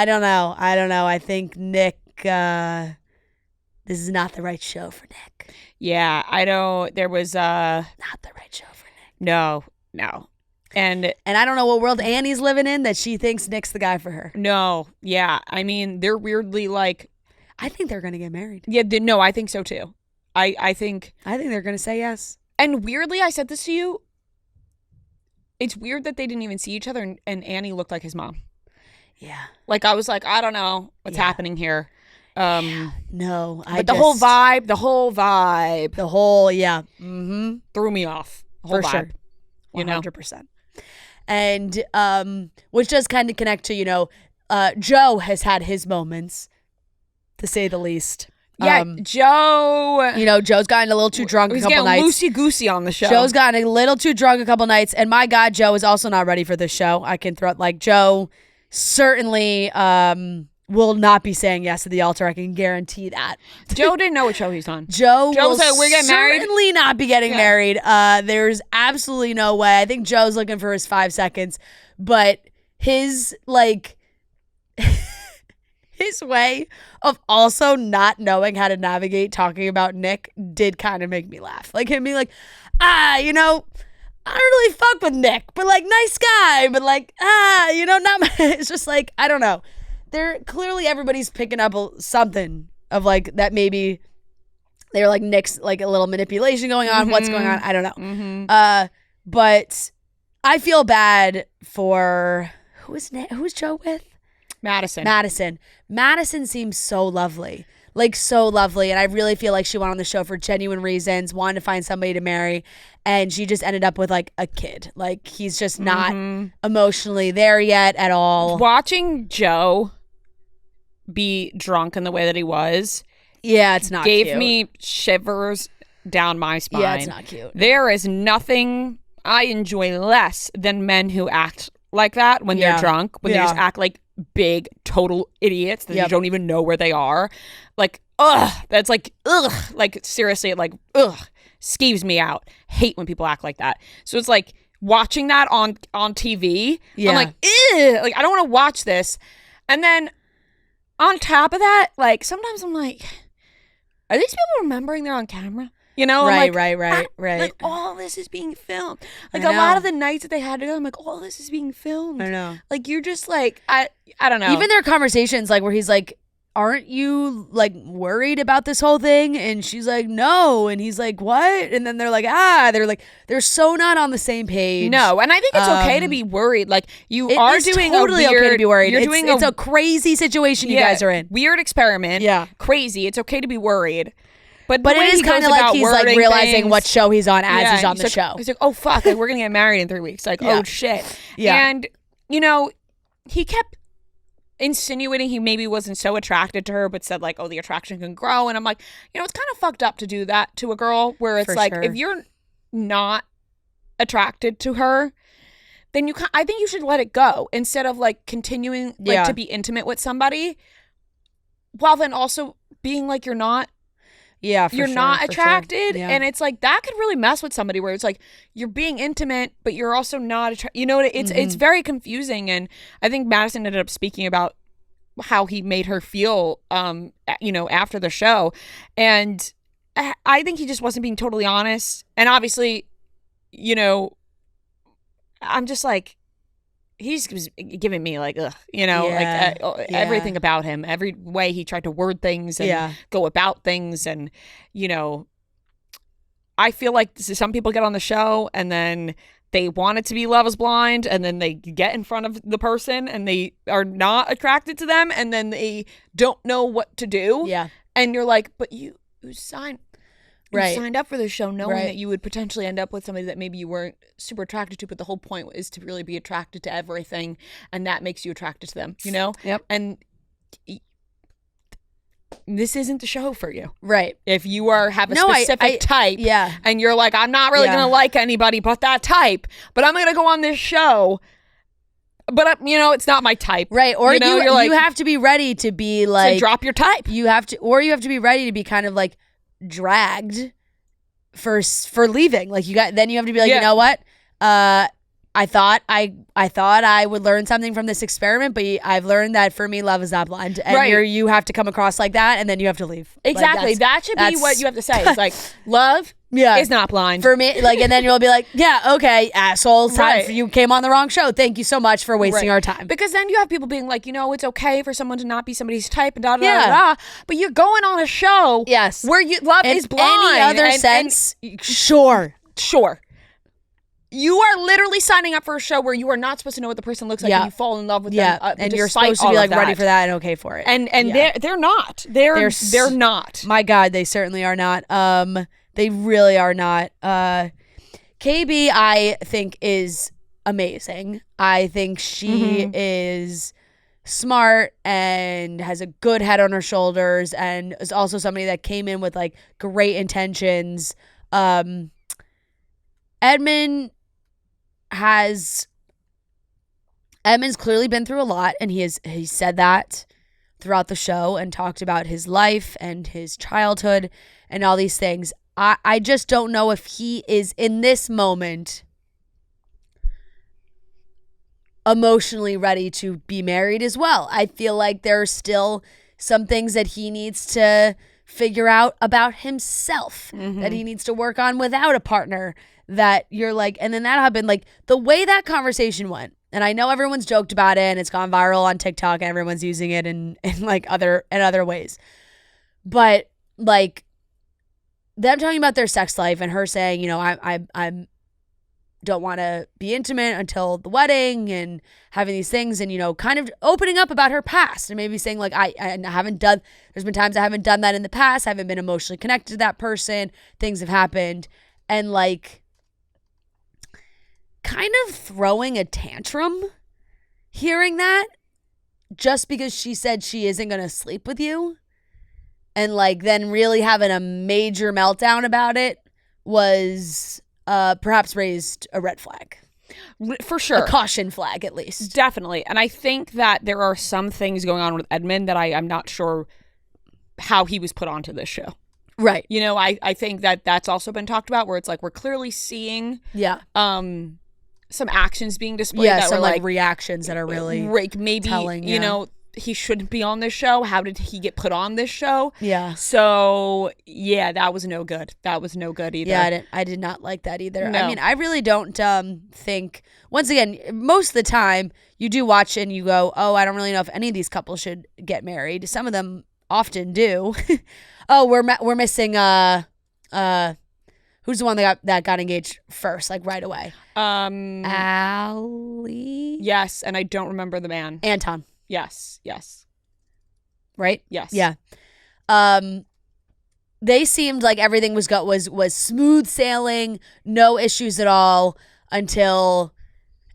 Speaker 2: don't know. I think Nick this is not the right show for Nick.
Speaker 1: Yeah, I know there was
Speaker 2: Not the right show for Nick.
Speaker 1: no. And
Speaker 2: I don't know what world Annie's living in that she thinks Nick's the guy for her.
Speaker 1: no, yeah. I mean, they're weirdly like,
Speaker 2: I think they're going to get married.
Speaker 1: yeah, no, I think so too. I think,
Speaker 2: I think they're going to say yes.
Speaker 1: and weirdly, I said this to you. It's weird that they didn't even see each other and Annie looked like his mom.
Speaker 2: Yeah.
Speaker 1: Like I was like, I don't know what's
Speaker 2: Yeah.
Speaker 1: happening here.
Speaker 2: No,
Speaker 1: But the whole vibe
Speaker 2: yeah. Mm-hmm.
Speaker 1: threw me off. The whole
Speaker 2: For
Speaker 1: vibe.
Speaker 2: sure.
Speaker 1: You know?
Speaker 2: 100%. And which does kind of connect to, Joe has had his moments, to say the least.
Speaker 1: Yeah, Joe.
Speaker 2: Joe's gotten a little too drunk a
Speaker 1: He's
Speaker 2: couple
Speaker 1: getting
Speaker 2: nights.
Speaker 1: loosey goosey on the show.
Speaker 2: Joe's gotten a little too drunk a couple nights, and my God, Joe is also not ready for this show. I can throw Joe certainly will not be saying yes to the altar. I can guarantee that.
Speaker 1: Joe didn't know what show he's on.
Speaker 2: Joe
Speaker 1: Joe
Speaker 2: will
Speaker 1: said, "We're getting married?"
Speaker 2: certainly not be getting
Speaker 1: Yeah.
Speaker 2: married. There's absolutely no way. I think Joe's looking for his 5 seconds, but his his way of also not knowing how to navigate talking about Nick did kind of make me laugh. Like him being like, I don't really fuck with Nick, but nice guy, but not my, it's just I don't know. They're clearly everybody's picking up something of that maybe they're Nick's a little manipulation going on. What's going on? I don't know.
Speaker 1: Mm-hmm.
Speaker 2: But I feel bad for who's Joe with?
Speaker 1: Madison.
Speaker 2: Madison seems so lovely. So lovely. And I really feel like she went on the show for genuine reasons, wanted to find somebody to marry. And she just ended up with a kid. He's just not emotionally there yet at all.
Speaker 1: Watching Joe be drunk in the way that he was
Speaker 2: Yeah, it's not
Speaker 1: gave
Speaker 2: cute.
Speaker 1: me shivers down my spine.
Speaker 2: Yeah, it's not cute.
Speaker 1: There is nothing I enjoy less than men who act like that when they're drunk, when they just act like big total idiots that you don't even know where they are. Like, that's like, like seriously, like, skeeves me out. Hate when people act like that. So it's like watching that on TV. I'm like, ew, like I don't want to watch this. And then on top of that, like sometimes I'm like, are these people remembering they're on camera? You know,
Speaker 2: right.
Speaker 1: Like all this is being filmed. Like a lot of the nights that they had together, I'm like, all this is being filmed.
Speaker 2: I know.
Speaker 1: Like you're just like, I don't know.
Speaker 2: Even their conversations, like where he's like, aren't you like worried about this whole thing? And she's like, no. And he's like, what? And then they're like, they're so not on the same page.
Speaker 1: No, and I think it's okay to be worried. Like you are doing
Speaker 2: totally
Speaker 1: a weird,
Speaker 2: okay to be worried.
Speaker 1: You're
Speaker 2: It's a crazy situation you guys are in.
Speaker 1: Weird experiment.
Speaker 2: Yeah.
Speaker 1: Crazy. It's okay to be worried. But
Speaker 2: it is kind of like he's like realizing what show he's on as he's on the show.
Speaker 1: He's like, oh fuck, like, we're gonna get married in 3 weeks. Like, oh shit.
Speaker 2: Yeah.
Speaker 1: And you know, he kept insinuating he maybe wasn't so attracted to her, but said like, oh, the attraction can grow. And I'm like, you know, it's kind of fucked up to do that to a girl where it's
Speaker 2: For
Speaker 1: like,
Speaker 2: sure.
Speaker 1: if you're not attracted to her, then I think you should let it go instead of like continuing like to be intimate with somebody while then also being like you're not.
Speaker 2: Yeah,
Speaker 1: you're not attracted,
Speaker 2: Yeah.
Speaker 1: and it's like that could really mess with somebody where it's like you're being intimate, but you're also not attracted. You know, it's very confusing, and I think Madison ended up speaking about how he made her feel, you know, after the show, and I think he just wasn't being totally honest, and obviously, you know, I'm just like. He's giving me like, ugh, you know, everything about him, every way he tried to word things and go about things. And, you know, I feel like some people get on the show and then they want it to be Love is Blind and then they get in front of the person and they are not attracted to them and then they don't know what to do.
Speaker 2: Yeah.
Speaker 1: And you're like, but you signed. You
Speaker 2: Right.
Speaker 1: signed up for the show knowing that you would potentially end up with somebody that maybe you weren't super attracted to, but the whole point is to really be attracted to everything, and that makes you attracted to them, you know?
Speaker 2: Yep.
Speaker 1: And this isn't the show for you.
Speaker 2: Right.
Speaker 1: If you have a specific type, and you're like, I'm not really going to like anybody but that type, but I'm going to go on this show, but you know, it's not my type.
Speaker 2: Right. Or
Speaker 1: you know, you're like,
Speaker 2: you have to be ready to be like,
Speaker 1: so drop your type.
Speaker 2: You have to be ready to be kind of like dragged for leaving. Like you have to be like, you know what? I thought I would learn something from this experiment, but I've learned that for me, love is not blind. And you have to come across like that, and then you have to leave.
Speaker 1: Exactly.
Speaker 2: Like
Speaker 1: that should be what you have to say. It's like, love is not blind.
Speaker 2: For me, like, and then you'll be like, yeah, okay, asshole. You came on the wrong show. Thank you so much for wasting our time.
Speaker 1: Because then you have people being like, you know, it's okay for someone to not be somebody's type and da da da da. But you're going on a show where love is blind.
Speaker 2: Any other sense, sure.
Speaker 1: You are literally signing up for a show where you are not supposed to know what the person looks like and you fall in love with them.
Speaker 2: And you're supposed to be like ready for that and okay for it.
Speaker 1: And they're not. They're not.
Speaker 2: My God, they certainly are not. They really are not. KB, I think, is amazing. I think she is smart and has a good head on her shoulders and is also somebody that came in with like great intentions. Edmund's clearly been through a lot, and he said that throughout the show and talked about his life and his childhood and all these things. I just don't know if he is in this moment emotionally ready to be married as well. I feel like there's still some things that he needs to figure out about himself, that he needs to work on without a partner, that you're like, and then that happened, like the way that conversation went. And I know everyone's joked about it and it's gone viral on TikTok and everyone's using it in like other ways. But like them talking about their sex life and her saying, you know, I'm don't want to be intimate until the wedding and having these things and, you know, kind of opening up about her past and maybe saying like, I haven't done, there's been times I haven't done that in the past. I haven't been emotionally connected to that person. Things have happened. And like kind of throwing a tantrum hearing that just because she said she isn't going to sleep with you. and like then really having a major meltdown about it was perhaps raised a red flag.
Speaker 1: For sure.
Speaker 2: A caution flag, at least.
Speaker 1: Definitely. And I think that there are some things going on with Edmund that I'm not sure how he was put onto this show.
Speaker 2: Right.
Speaker 1: You know, I think that that's also been talked about, where it's like we're clearly seeing some actions being displayed that
Speaker 2: some
Speaker 1: were like
Speaker 2: reactions that are really
Speaker 1: maybe
Speaker 2: telling,
Speaker 1: you know, he shouldn't be on this show. How did he get put on this show?
Speaker 2: Yeah.
Speaker 1: So yeah, that was no good. That was no good either.
Speaker 2: Yeah, I did not like that either.
Speaker 1: No.
Speaker 2: I mean, I really don't think, once again, most of the time you do watch and you go, oh, I don't really know if any of these couples should get married. Some of them often do. Oh, we're missing who's the one that got engaged first, like right away? Allie?
Speaker 1: Yes, and I don't remember the man.
Speaker 2: Anton.
Speaker 1: Yes.
Speaker 2: Right?
Speaker 1: Yes.
Speaker 2: Yeah. They seemed like everything was smooth sailing, no issues at all until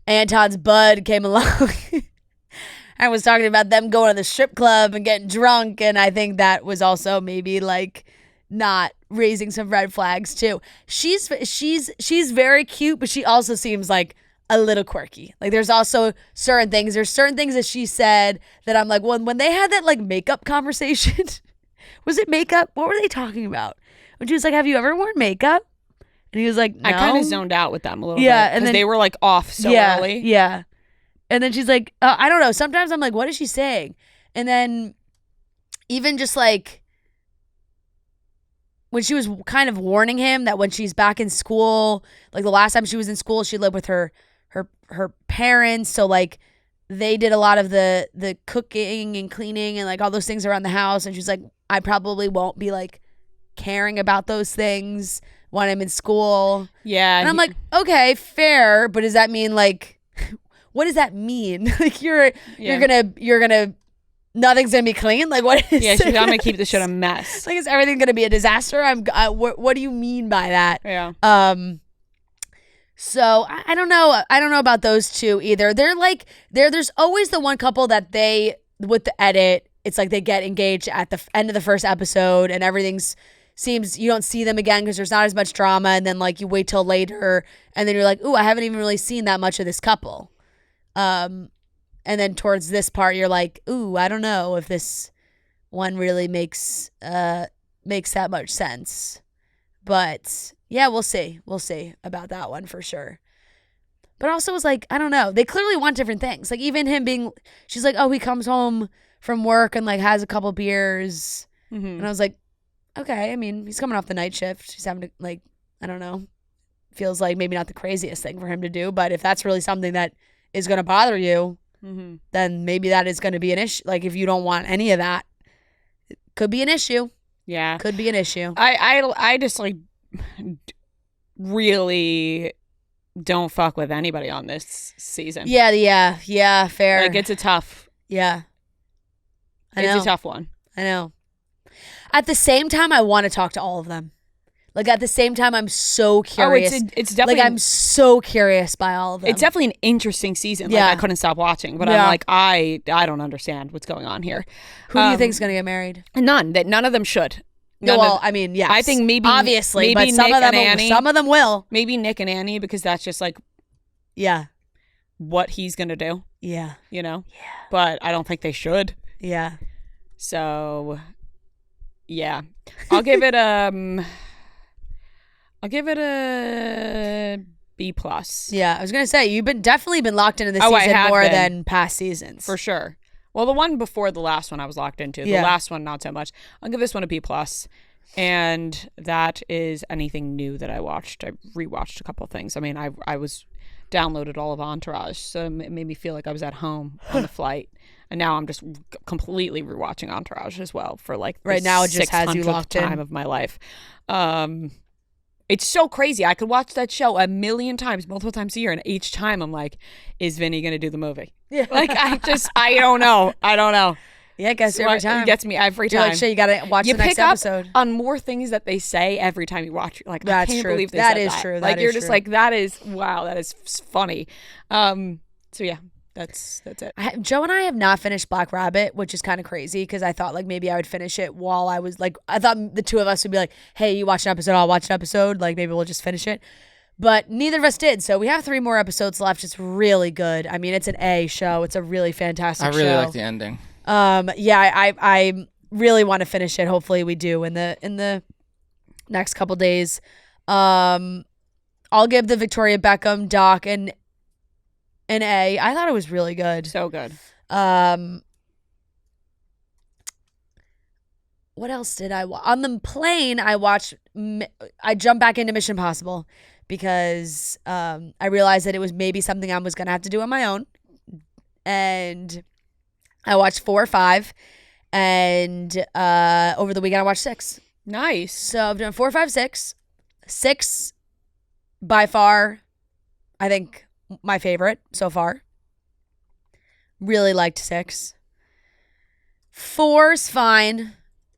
Speaker 2: Anton's bud came along. I was talking about them going to the strip club and getting drunk, and I think that was also maybe like not raising some red flags too. She's very cute, but she also seems like a little quirky. Like there's also certain things that she said that I'm like, well, when they had that like makeup conversation, was it makeup? What were they talking about? When she was like, have you ever worn makeup? And he was like, no.
Speaker 1: I kind of zoned out with them a little bit.
Speaker 2: Yeah, and
Speaker 1: because
Speaker 2: then
Speaker 1: they were like off so early.
Speaker 2: Yeah. And then she's like, I don't know. Sometimes I'm like, what is she saying? And then even just like when she was kind of warning him that when she's back in school, like the last time she was in school, she lived with her parents. So like they did a lot of the cooking and cleaning and like all those things around the house. And she's like, I probably won't be like caring about those things when I'm in school.
Speaker 1: Yeah.
Speaker 2: And I'm like, okay, fair. But does that mean like, what does that mean? Like you're gonna nothing's gonna be clean? Like what is
Speaker 1: she's gonna keep the shit a mess.
Speaker 2: Like is everything gonna be a disaster? What do you mean by that?
Speaker 1: Yeah.
Speaker 2: So I don't know. I don't know about those two either. They're like there's always the one couple that they, with the edit, it's like they get engaged at the end of the first episode and everything's seems, you don't see them again because there's not as much drama, and then like you wait till later and then you're like, ooh, I haven't even really seen that much of this couple. And then towards this part you're like, ooh, I don't know if this one really makes that much sense. But yeah, we'll see about that one for sure. But also was like, I don't know, they clearly want different things. Like even him being, she's like, oh, he comes home from work and like has a couple beers.
Speaker 1: Mm-hmm.
Speaker 2: And I was like, okay, I mean, he's coming off the night shift. He's having to, like, I don't know, feels like maybe not the craziest thing for him to do, but if that's really something that is going to bother you,
Speaker 1: mm-hmm.
Speaker 2: then maybe that is going to be an issue. Like if you don't want any of that, it could be an issue.
Speaker 1: Yeah.
Speaker 2: Could be an issue.
Speaker 1: I just like really don't fuck with anybody on this season.
Speaker 2: Yeah, fair.
Speaker 1: Like it's a tough.
Speaker 2: Yeah.
Speaker 1: It's a tough one.
Speaker 2: I know. At the same time, I want to talk to all of them. Like at the same time, I'm so curious.
Speaker 1: Oh, it's definitely
Speaker 2: like I'm so curious by all of them.
Speaker 1: It's definitely an interesting season.
Speaker 2: Yeah.
Speaker 1: Like I couldn't stop watching, but I'm like, I don't understand what's going on here.
Speaker 2: Who do you think is going to get married?
Speaker 1: None of them should.
Speaker 2: I mean, yes.
Speaker 1: I think maybe
Speaker 2: obviously,
Speaker 1: maybe
Speaker 2: but some
Speaker 1: Nick
Speaker 2: of them,
Speaker 1: and Annie.
Speaker 2: Some of them will.
Speaker 1: Maybe Nick and Annie, because that's just like,
Speaker 2: yeah,
Speaker 1: what he's gonna do.
Speaker 2: Yeah,
Speaker 1: you know. Yeah. But I don't think they should.
Speaker 2: Yeah.
Speaker 1: So, yeah, I'll give it a B+.
Speaker 2: Yeah, I was gonna say you've definitely been locked into this season more than past seasons
Speaker 1: for sure. Well, the one before the last one I was locked into. The last one not so much. I'll give this one a B+. And that is anything new that I watched. I rewatched a couple of things. I mean, I was downloaded all of Entourage, so it made me feel like I was at home on the flight. And now I'm just completely rewatching Entourage as well for like
Speaker 2: right now it just has you locked
Speaker 1: time
Speaker 2: in
Speaker 1: of my life. It's so crazy. I could watch that show a million times, multiple times a year, and each time I'm like, is Vinny gonna do the movie?
Speaker 2: Yeah.
Speaker 1: Like I don't know.
Speaker 2: Yeah, it gets you every time.
Speaker 1: It gets me every time.
Speaker 2: You're like, shit, you gotta watch the next episode.
Speaker 1: On more things that they say every time you watch. You're like,
Speaker 2: that's
Speaker 1: I can't
Speaker 2: true.
Speaker 1: believe they
Speaker 2: that
Speaker 1: said
Speaker 2: is
Speaker 1: that.
Speaker 2: True.
Speaker 1: Like
Speaker 2: that
Speaker 1: you're
Speaker 2: is
Speaker 1: just
Speaker 2: true.
Speaker 1: like, that is wow, that is funny. So yeah, That's it.
Speaker 2: Joe and I have not finished Black Rabbit, which is kind of crazy because I thought like maybe I would finish it while I was like, I thought the two of us would be like, hey, you watch an episode, I'll watch an episode. Like maybe we'll just finish it. But neither of us did. So we have 3 more episodes left. It's really good. I mean, it's an A show. It's a really fantastic show.
Speaker 3: I really like the ending.
Speaker 2: Yeah, I really want to finish it. Hopefully we do in the next couple days. I'll give the Victoria Beckham doc an A. I thought it was really good.
Speaker 1: So good.
Speaker 2: What else did I watch? On the plane, I jumped back into Mission Impossible because I realized that it was maybe something I was going to have to do on my own. And I watched 4 or 5. And over the weekend, I watched 6.
Speaker 1: Nice.
Speaker 2: So I've done 4, 5, 6. 6, by far, I think, my favorite so far. Really liked 6. 4's fine.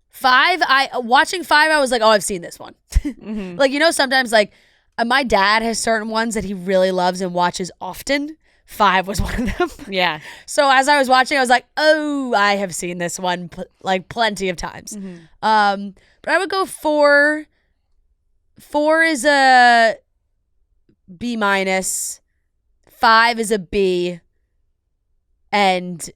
Speaker 2: 5, watching 5, I was like, oh, I've seen this one.
Speaker 1: Mm-hmm.
Speaker 2: Like, sometimes like my dad has certain ones that he really loves and watches often. 5 was one of them.
Speaker 1: Yeah.
Speaker 2: So as I was watching, I was like, oh, I have seen this one like plenty of times.
Speaker 1: Mm-hmm.
Speaker 2: But I would go 4. 4 is a B-. 5 is a B. And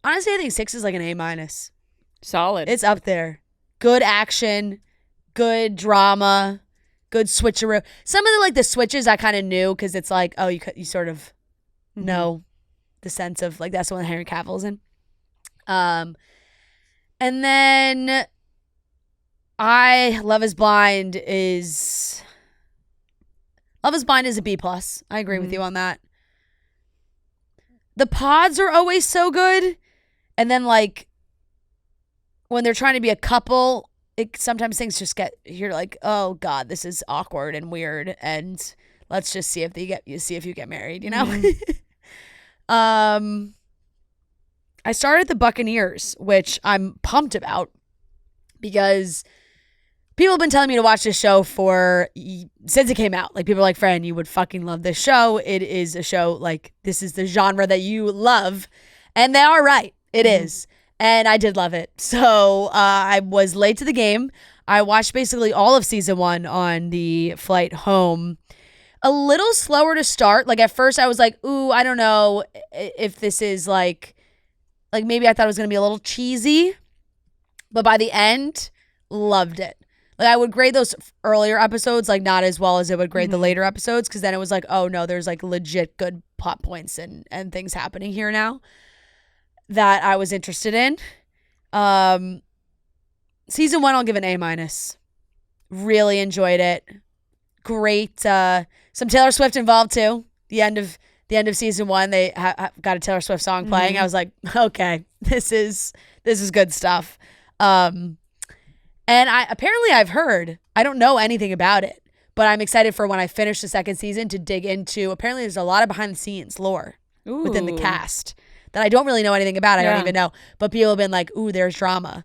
Speaker 2: honestly, I think 6 is like an A-.
Speaker 1: Solid.
Speaker 2: It's up there. Good action, good drama, good switcheroo. Some of the switches I kind of knew because it's like, oh, you sort of know the sense of like that's the one that Henry Cavill's in. And then Love Is Blind is a B+. I agree with you on that. The pods are always so good. And then like when they're trying to be a couple, sometimes things just you're like, oh God, this is awkward and weird. And let's just see if you get married, I started the Buccaneers, which I'm pumped about because people have been telling me to watch this show since it came out. Like people are like, Fran, you would fucking love this show. It is a show like this is the genre that you love. And they are right. It is. And I did love it. So I was late to the game. I watched basically all of season 1 on the flight home. A little slower to start. Like at first I was like, ooh, I don't know if this is like maybe I thought it was going to be a little cheesy. But by the end, loved it. Like I would grade those earlier episodes like not as well as it would grade the later episodes because then it was like, oh no, there's like legit good plot points and things happening here now that I was interested in. Season 1, I'll give an A-. Really enjoyed it. Great. Some Taylor Swift involved too. The end of season 1, they got a Taylor Swift song playing. I was like, okay, this is good stuff. And I've heard, I don't know anything about it, but I'm excited for when I finish the second season to dig into, apparently there's a lot of behind the scenes lore within the cast that I don't really know anything about. I don't even know, but people have been like, ooh, there's drama.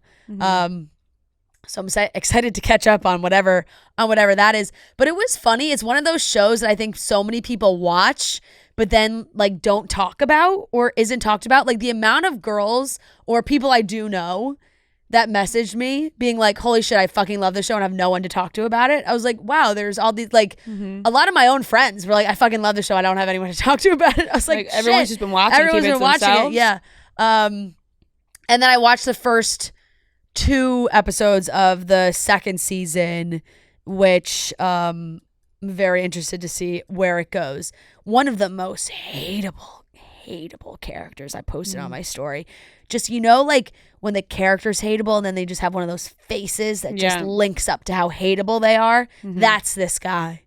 Speaker 2: So I'm excited to catch up on whatever that is. But it was funny. It's one of those shows that I think so many people watch, but then like don't talk about or isn't talked about. Like the amount of girls or people I do know that messaged me being like, holy shit, I fucking love this show and I have no one to talk to about it. I was like, wow, there's all these like a lot of my own friends were like, I fucking love the show. I don't have anyone to talk to about it. I was like
Speaker 1: everyone's just been watching.
Speaker 2: Everyone's been watching it. Yeah. And then I watched the first 2 episodes of the second season, which I'm very interested to see where it goes. One of the most hateable characters I posted on my story. Just, like when the character's hateable and then they just have one of those faces that just links up to how hateable they are. That's this guy.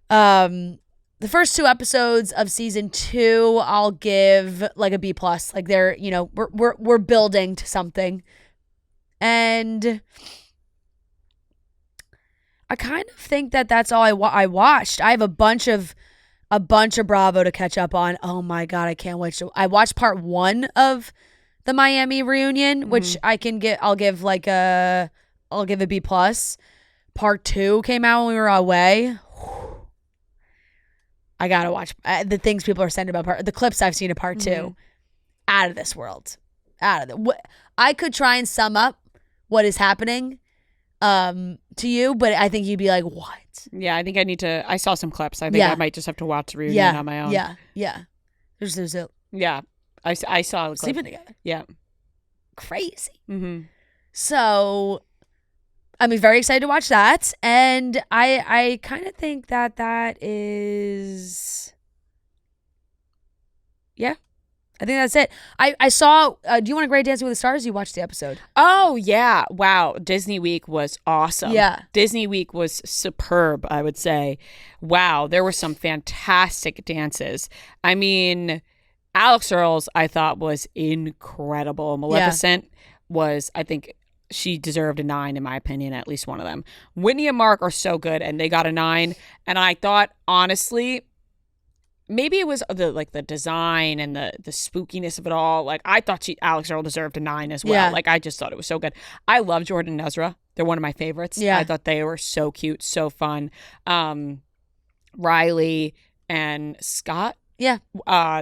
Speaker 2: The first 2 episodes of season 2, I'll give like a B+. Like they're, we're building to something. And I kind of think that's all I watched. I have a bunch of Bravo to catch up on. Oh my God, I can't wait. I watched part 1 of the Miami reunion, which I'll give a B+. Part 2 came out when we were away. I gotta watch the things people are saying about the clips I've seen of part 2. Out of this world. Out of the. I could try and sum up what is happening to you, but I think you'd be like, what?
Speaker 1: Yeah, I think I need to. I saw some clips. I think I might just have to watch the reunion on my own.
Speaker 2: Yeah. There's a
Speaker 1: Yeah, I saw the clip.
Speaker 2: sleeping together.
Speaker 1: Yeah,
Speaker 2: crazy.
Speaker 1: mm-hmm.
Speaker 2: So I'm very excited to watch that, and I kind of think that is, yeah. I think that's it. I saw. Do you want to grade Dancing with the Stars? You watched the episode.
Speaker 1: Oh yeah! Wow, Disney Week was awesome.
Speaker 2: Yeah,
Speaker 1: Disney Week was superb. I would say. Wow, there were some fantastic dances. I mean, Alex Earls, I thought was incredible. Maleficent was, I think, she deserved a 9 in my opinion, at least one of them. Whitney and Mark are so good, and they got a 9. And I thought, honestly, maybe it was the design and the spookiness of it all. Like, I thought Alex Earl deserved a 9 as well.
Speaker 2: Yeah.
Speaker 1: Like, I just thought it was so good. I love Jordan and Ezra. They're one of my favorites.
Speaker 2: Yeah.
Speaker 1: I thought they were so cute, so fun. Riley and Scott.
Speaker 2: Yeah.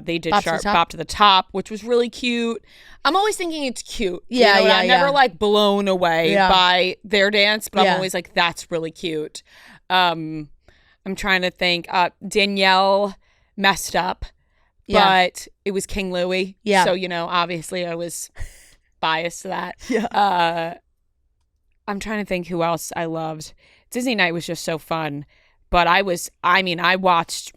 Speaker 1: They did
Speaker 2: Bop
Speaker 1: Bop to the Top, which was really cute. I'm always thinking it's cute.
Speaker 2: Yeah, yeah,
Speaker 1: I'm never like blown away
Speaker 2: Yeah.
Speaker 1: by their dance, but I'm
Speaker 2: Yeah.
Speaker 1: always like, that's really cute. I'm trying to think. Danielle messed up, but it was King Louie.
Speaker 2: Yeah.
Speaker 1: So, obviously I was biased to that.
Speaker 2: Yeah.
Speaker 1: I'm trying to think who else I loved. Disney Night was just so fun. But I rewatched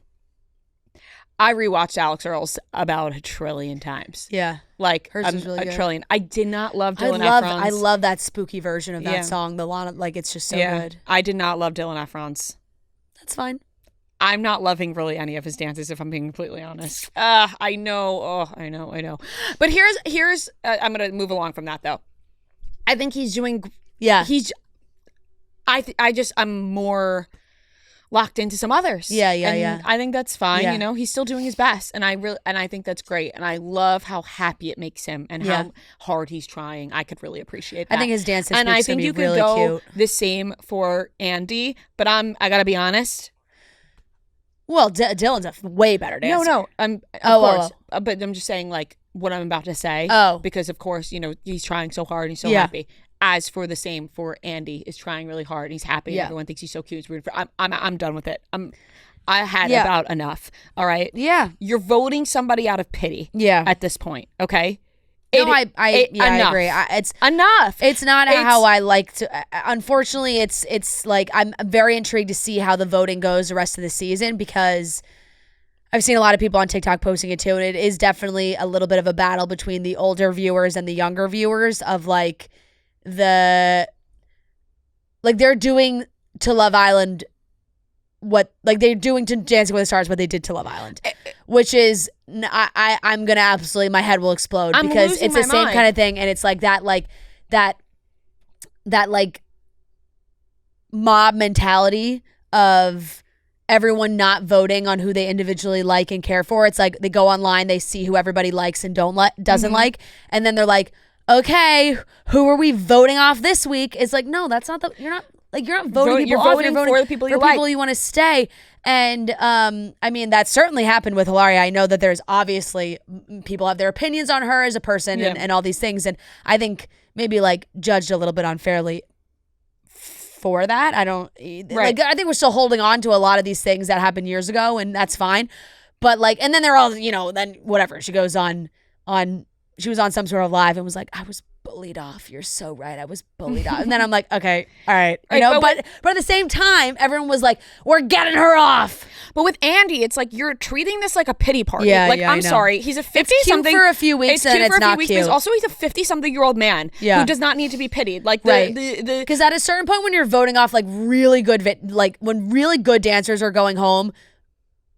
Speaker 1: Alex Earls about 1 trillion times.
Speaker 2: Yeah.
Speaker 1: Like
Speaker 2: Hers was really
Speaker 1: a
Speaker 2: good.
Speaker 1: trillion. I did not love Dylan Efron's.
Speaker 2: I love that spooky version of that
Speaker 1: Yeah.
Speaker 2: song. The Lana, like, it's just so good.
Speaker 1: I did not love Dylan Efron's.
Speaker 2: That's fine.
Speaker 1: I'm not loving really any of his dances, if I'm being completely honest. I know. Oh, I know. But here's I'm gonna move along from that though. I think he's doing.
Speaker 2: Yeah.
Speaker 1: I'm more locked into some others.
Speaker 2: Yeah.
Speaker 1: And I think that's fine.
Speaker 2: Yeah.
Speaker 1: He's still doing his best, and I think that's great, and I love how happy it makes him and how hard he's trying. I could really appreciate that.
Speaker 2: I think his dance
Speaker 1: and I think you could
Speaker 2: really
Speaker 1: go
Speaker 2: cute.
Speaker 1: the same for Andy, but I gotta be honest.
Speaker 2: Well, Dylan's a way better dancer.
Speaker 1: No, of course. But I'm just saying, like, what I'm about to say.
Speaker 2: Oh.
Speaker 1: Because, of course, he's trying so hard and he's so
Speaker 2: Yeah.
Speaker 1: happy. As for the same for Andy, is trying really hard and he's happy.
Speaker 2: Yeah.
Speaker 1: And everyone thinks he's so cute. I'm done with it. I had about enough. All right.
Speaker 2: Yeah.
Speaker 1: You're voting somebody out of pity.
Speaker 2: Yeah.
Speaker 1: At this point. Okay.
Speaker 2: No, I
Speaker 1: enough.
Speaker 2: agree. It's
Speaker 1: enough.
Speaker 2: It's not how I like to. Unfortunately, it's like I'm very intrigued to see how the voting goes the rest of the season, because I've seen a lot of people on TikTok posting it too, and it is definitely a little bit of a battle between the older viewers and the younger viewers of like they're doing to Love Island what they're doing to Dancing with the Stars what they did to Love Island, which is I'm gonna absolutely, my head will explode, because it's the same kind of thing, and it's like that mob mentality of everyone not voting on who they individually like and care for. It's like they go online, they see who everybody likes and doesn't like, and then they're like, okay, who are we voting off this week? It's like, no, that's not you're not voting people off. You're voting
Speaker 1: for the people you
Speaker 2: for
Speaker 1: like.
Speaker 2: people you want to stay. And I mean, that certainly happened with Hilaria. I know that there's obviously people have their opinions on her as a person and all these things, and I think maybe like judged a little bit unfairly for that. I don't I think we're still holding on to a lot of these things that happened years ago, and that's fine. But like, and then they're all, then whatever. She goes she was on some sort of live and was like, I was bullied off. You're so right. I was bullied off. And then I'm like, okay, all right. But at the same time, everyone was like, we're getting her off.
Speaker 1: But with Andy, it's like you're treating this like a pity party.
Speaker 2: Yeah,
Speaker 1: like,
Speaker 2: yeah,
Speaker 1: I'm sorry. He's a 50-something.
Speaker 2: for a few weeks, and it's not cute.
Speaker 1: But also, he's a 50-something-year-old man who does not need to be pitied. Like,
Speaker 2: because at a certain point when you're voting off like really good, when really good dancers are going home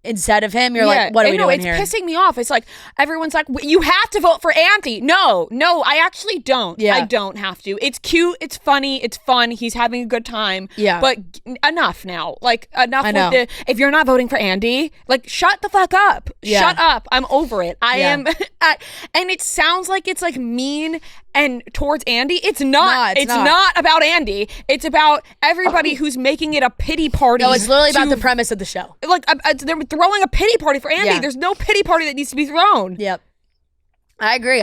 Speaker 2: instead of him, you're like, what are we doing here?
Speaker 1: It's pissing me off. It's like everyone's like, you have to vote for Andy. No, I actually don't.
Speaker 2: Yeah.
Speaker 1: I don't have to. It's cute. It's funny. It's fun. He's having a good time.
Speaker 2: Yeah.
Speaker 1: But enough now. Like, enough with if you're not voting for Andy, like, shut the fuck up.
Speaker 2: Yeah.
Speaker 1: Shut up. I'm over it. I am. And it sounds like it's like mean and towards Andy, it's not.
Speaker 2: No,
Speaker 1: it's not about Andy. It's about everybody who's making it a pity party.
Speaker 2: No, it's literally about the premise of the show.
Speaker 1: Like they're throwing a pity party for Andy.
Speaker 2: Yeah.
Speaker 1: There's no pity party that needs to be thrown.
Speaker 2: Yep. I agree.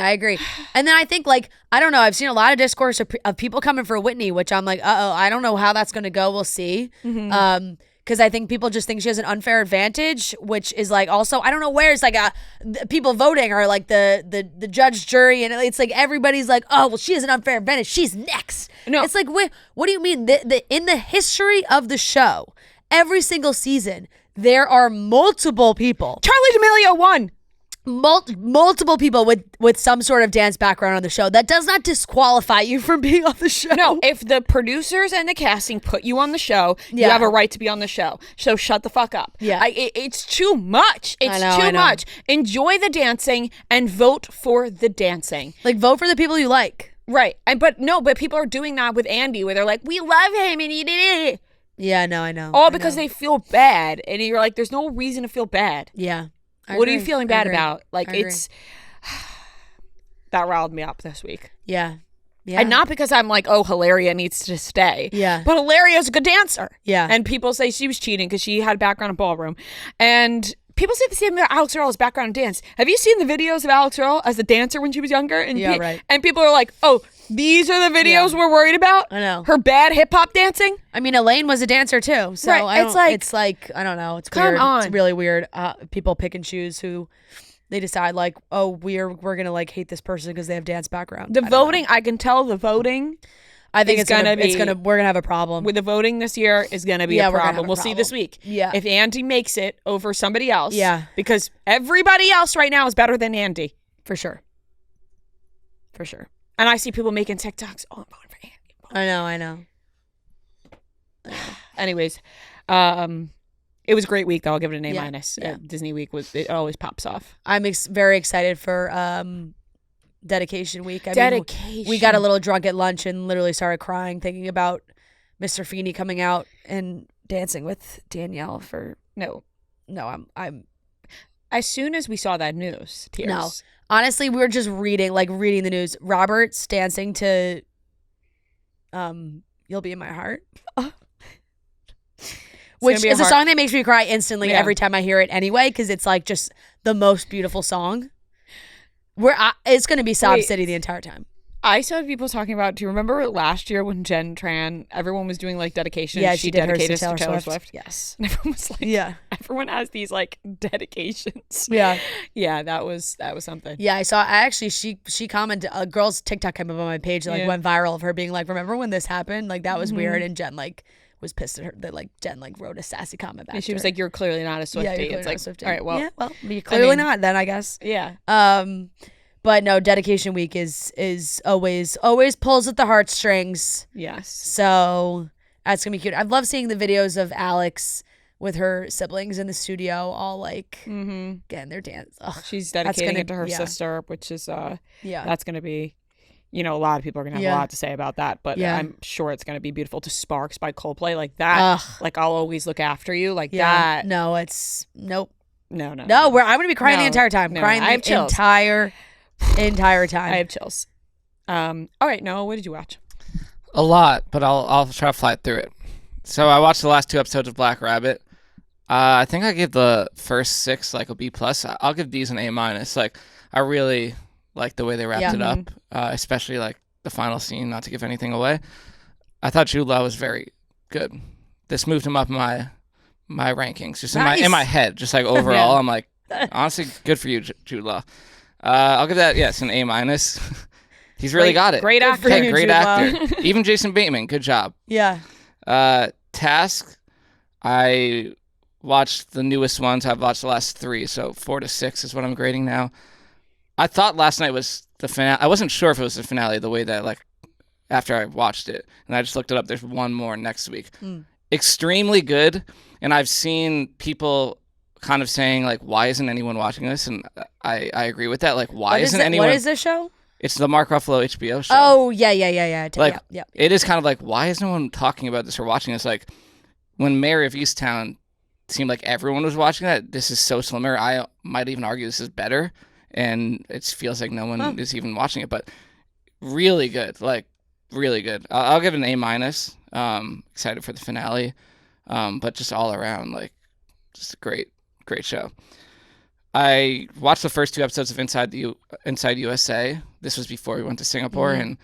Speaker 2: And then I think, like, I don't know, I've seen a lot of discourse of people coming for Whitney, which I'm like, I don't know how that's going to go. We'll see. Because I think people just think she has an unfair advantage, which is like also, I don't know where it's like people voting or like the judge, jury, and it's like everybody's like, oh, well, she has an unfair advantage. She's next.
Speaker 1: No.
Speaker 2: It's like, what do you mean? In the history of the show, every single season, there are multiple people.
Speaker 1: Charlie D'Amelio won.
Speaker 2: Multiple people with some sort of dance background on the show. That does not disqualify you from being on the show.
Speaker 1: No, if the producers and the casting put you on the show, you
Speaker 2: Yeah.
Speaker 1: have a right to be on the show. So shut the fuck up.
Speaker 2: Yeah.
Speaker 1: It's too much. It's
Speaker 2: I
Speaker 1: too
Speaker 2: know.
Speaker 1: much. Enjoy the dancing and vote for the dancing.
Speaker 2: Like, vote for the people you like.
Speaker 1: Right. But people are doing that with Andy where they're like, we love him and he did it.
Speaker 2: Yeah, no, I know.
Speaker 1: All because they feel bad. And you're like, there's no reason to feel bad.
Speaker 2: Yeah.
Speaker 1: What are you feeling bad
Speaker 2: agree.
Speaker 1: about? Like,
Speaker 2: I agree.
Speaker 1: it's that riled me up this week.
Speaker 2: Yeah. Yeah.
Speaker 1: And not because I'm like, oh, Hilaria needs to stay.
Speaker 2: Yeah.
Speaker 1: But Hilaria's a good dancer.
Speaker 2: Yeah.
Speaker 1: And people say she was cheating because she had a background in ballroom. And people say the same about Alex Earl's background in dance. Have you seen the videos of Alex Earl as a dancer when she was younger? And
Speaker 2: Yeah, right.
Speaker 1: And people are like, oh, these are the videos we're worried about?
Speaker 2: I know.
Speaker 1: Her bad hip hop dancing?
Speaker 2: I mean, Elaine was a dancer too, so
Speaker 1: Right,
Speaker 2: it's like I don't know. It's
Speaker 1: Come
Speaker 2: weird.
Speaker 1: on.
Speaker 2: It's really weird. People pick and choose who they decide like, oh, we're gonna like hate this person because they have dance background.
Speaker 1: The voting, I can tell the voting
Speaker 2: I think
Speaker 1: is gonna be-
Speaker 2: we're gonna have a problem.
Speaker 1: with the voting this year is going to be
Speaker 2: Yeah,
Speaker 1: a
Speaker 2: we're gonna have
Speaker 1: problem.
Speaker 2: a
Speaker 1: We'll see this
Speaker 2: problem.
Speaker 1: week.
Speaker 2: Yeah.
Speaker 1: If Andy makes it over somebody else.
Speaker 2: Yeah.
Speaker 1: Because everybody else right now is better than Andy.
Speaker 2: For sure.
Speaker 1: And I see people making TikToks. Oh, I'm voting for Andy.
Speaker 2: I know.
Speaker 1: Anyways, it was a great week though. I'll give it an A
Speaker 2: Yeah,
Speaker 1: minus.
Speaker 2: yeah.
Speaker 1: Disney week it always pops off.
Speaker 2: I'm very excited for dedication week. I mean,
Speaker 1: Dedication.
Speaker 2: we got a little drunk at lunch and literally started crying thinking about Mr. Feeney coming out and dancing with Danielle for
Speaker 1: No.
Speaker 2: I'm
Speaker 1: As soon as we saw that news, tears.
Speaker 2: No. Honestly, we were just reading the news. Robert's dancing to You'll Be in My Heart. Which is a song that makes me cry instantly every time I hear it anyway, because it's like just the most beautiful song. It's going to be Sob
Speaker 1: Wait.
Speaker 2: City the entire time.
Speaker 1: I saw people talking about, do you remember last year when Jen Tran, everyone was doing like dedication?
Speaker 2: Yeah,
Speaker 1: she
Speaker 2: she did hers to
Speaker 1: dedicated
Speaker 2: Taylor
Speaker 1: to
Speaker 2: Swift.
Speaker 1: Yes. And everyone was like,
Speaker 2: Yeah.
Speaker 1: everyone has these like dedications.
Speaker 2: Yeah.
Speaker 1: Yeah, that was something.
Speaker 2: Yeah, she commented, a girl's TikTok came up on my page that went viral of her being like, remember when this happened? Like, that was weird. And Jen was pissed at her that Jen wrote a sassy comment back
Speaker 1: And she
Speaker 2: to
Speaker 1: was
Speaker 2: her.
Speaker 1: like, you're clearly not a Swiftie.
Speaker 2: Yeah, you're clearly
Speaker 1: It's
Speaker 2: not
Speaker 1: like,
Speaker 2: a Swiftie.
Speaker 1: all right, well.
Speaker 2: Yeah, well, you're clearly not then, I guess.
Speaker 1: Yeah.
Speaker 2: But no, dedication week is always pulls at the heartstrings.
Speaker 1: Yes.
Speaker 2: So that's gonna be cute. I love seeing the videos of Alex with her siblings in the studio, all like getting their dance. Ugh,
Speaker 1: She's dedicating
Speaker 2: gonna-
Speaker 1: it to her
Speaker 2: yeah.
Speaker 1: sister, which is
Speaker 2: yeah,
Speaker 1: that's going to be, a lot of people are going to have
Speaker 2: Yeah.
Speaker 1: a lot to say about that, but
Speaker 2: Yeah.
Speaker 1: I'm sure it's going to be beautiful. To Sparks by Coldplay, like that,
Speaker 2: Ugh.
Speaker 1: like I'll always look after you, like
Speaker 2: yeah.
Speaker 1: that.
Speaker 2: No, it's nope.
Speaker 1: No.
Speaker 2: No, I'm gonna be crying the
Speaker 1: No,
Speaker 2: entire time.
Speaker 1: no,
Speaker 2: Crying
Speaker 1: I have
Speaker 2: the
Speaker 1: chills.
Speaker 2: entire time.
Speaker 1: I have chills. All right, Noah, what did you watch?
Speaker 3: A lot, but I'll try to fly through it. So I watched the last 2 episodes of Black Rabbit. I think I gave the first 6 like a B plus. I'll give these an A minus. Like I really like the way they wrapped
Speaker 2: Yeah.
Speaker 3: it up, especially like the final scene. Not to give anything away, I thought Jude Law was very good. This moved him up my rankings, just
Speaker 2: Nice.
Speaker 3: in my head, just like overall.
Speaker 1: Yeah.
Speaker 3: I'm like, honestly, good for you, Jude Law. I'll give that an A minus. He's really got it.
Speaker 1: Great
Speaker 2: Good
Speaker 1: actor.
Speaker 2: for
Speaker 3: Yeah,
Speaker 2: you,
Speaker 3: great
Speaker 2: Jude Law.
Speaker 3: actor. Even Jason Bateman, good job.
Speaker 2: Yeah.
Speaker 3: Task, I watched the newest ones. I've watched the last 3, so 4 to 6 is what I'm grading now. I thought last night was the finale. I wasn't sure if it was the finale the way that, like, after I watched it. And I just looked it up. There's one more next week. Extremely good. And I've seen people kind of saying, like, why isn't anyone watching this? And I agree with that. Like, why isn't anyone...
Speaker 2: What is this show?
Speaker 3: It's the Mark Ruffalo HBO show.
Speaker 2: Oh, yeah.
Speaker 3: Like,
Speaker 2: yeah.
Speaker 3: it is kind of like, why is no one talking about this or watching this? Like, when Mayor of Easttown seemed like everyone was watching that, this is so similar. I might even argue this is better, and it feels like no one is even watching it. But really good. Like really good. I'll give it an A-. Excited for the finale, but just all around, like, just a great show. I watched the first 2 episodes of Inside USA. This was before we went to Singapore, and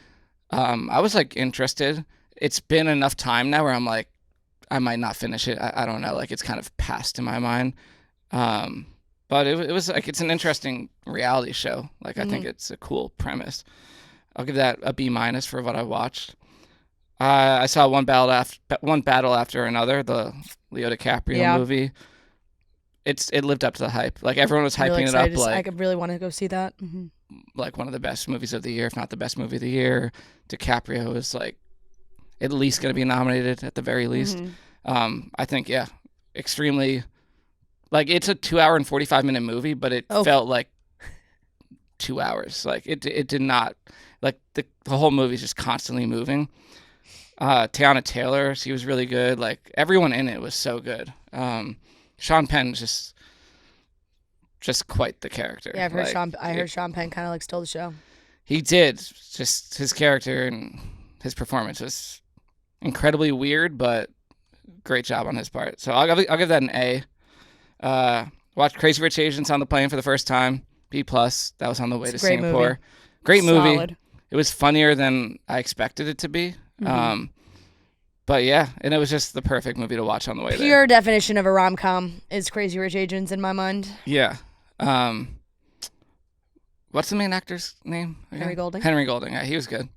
Speaker 3: I was like interested. It's been enough time now where I'm like, I might not finish it. I don't know. Like, it's kind of passed in my mind. But it was like, it's an interesting reality show. Like, I think it's a cool premise. I'll give that a B- for what I watched. I saw one battle after another, the Leo DiCaprio movie. It lived up to the hype. Like, everyone was hyping
Speaker 2: really
Speaker 3: it up.
Speaker 2: I
Speaker 3: Like,
Speaker 2: could really want to go see that.
Speaker 3: like one of the best movies of the year, if not the best movie of the year. DiCaprio is like at least going to be nominated at the very least. I think, yeah, extremely. Like, it's a 2 hour and 45-minute movie, but it felt like 2 hours. Like, it did not. Like, the whole movie is just constantly moving. Tiana Taylor, she was really good. Like, everyone in it was so good. Sean Penn just quite the character.
Speaker 2: Yeah, I've heard
Speaker 3: like,
Speaker 2: I heard Sean Penn kind of like stole the show.
Speaker 3: He did. Just his character and his performance was incredibly weird, but great job on his part. So I'll give that an A. Watched Crazy Rich Asians on the plane for the first time. B+. That was on the way to Singapore.
Speaker 2: Movie.
Speaker 3: Great movie.
Speaker 1: Solid.
Speaker 3: It was funnier than I expected it to be. But yeah, and it was just the perfect movie to watch on the way there.
Speaker 2: Pure definition of a rom-com is Crazy Rich Asians in my mind.
Speaker 3: Yeah. What's the main actor's name again?
Speaker 2: Henry Golding.
Speaker 3: Henry Golding. Yeah, he was good.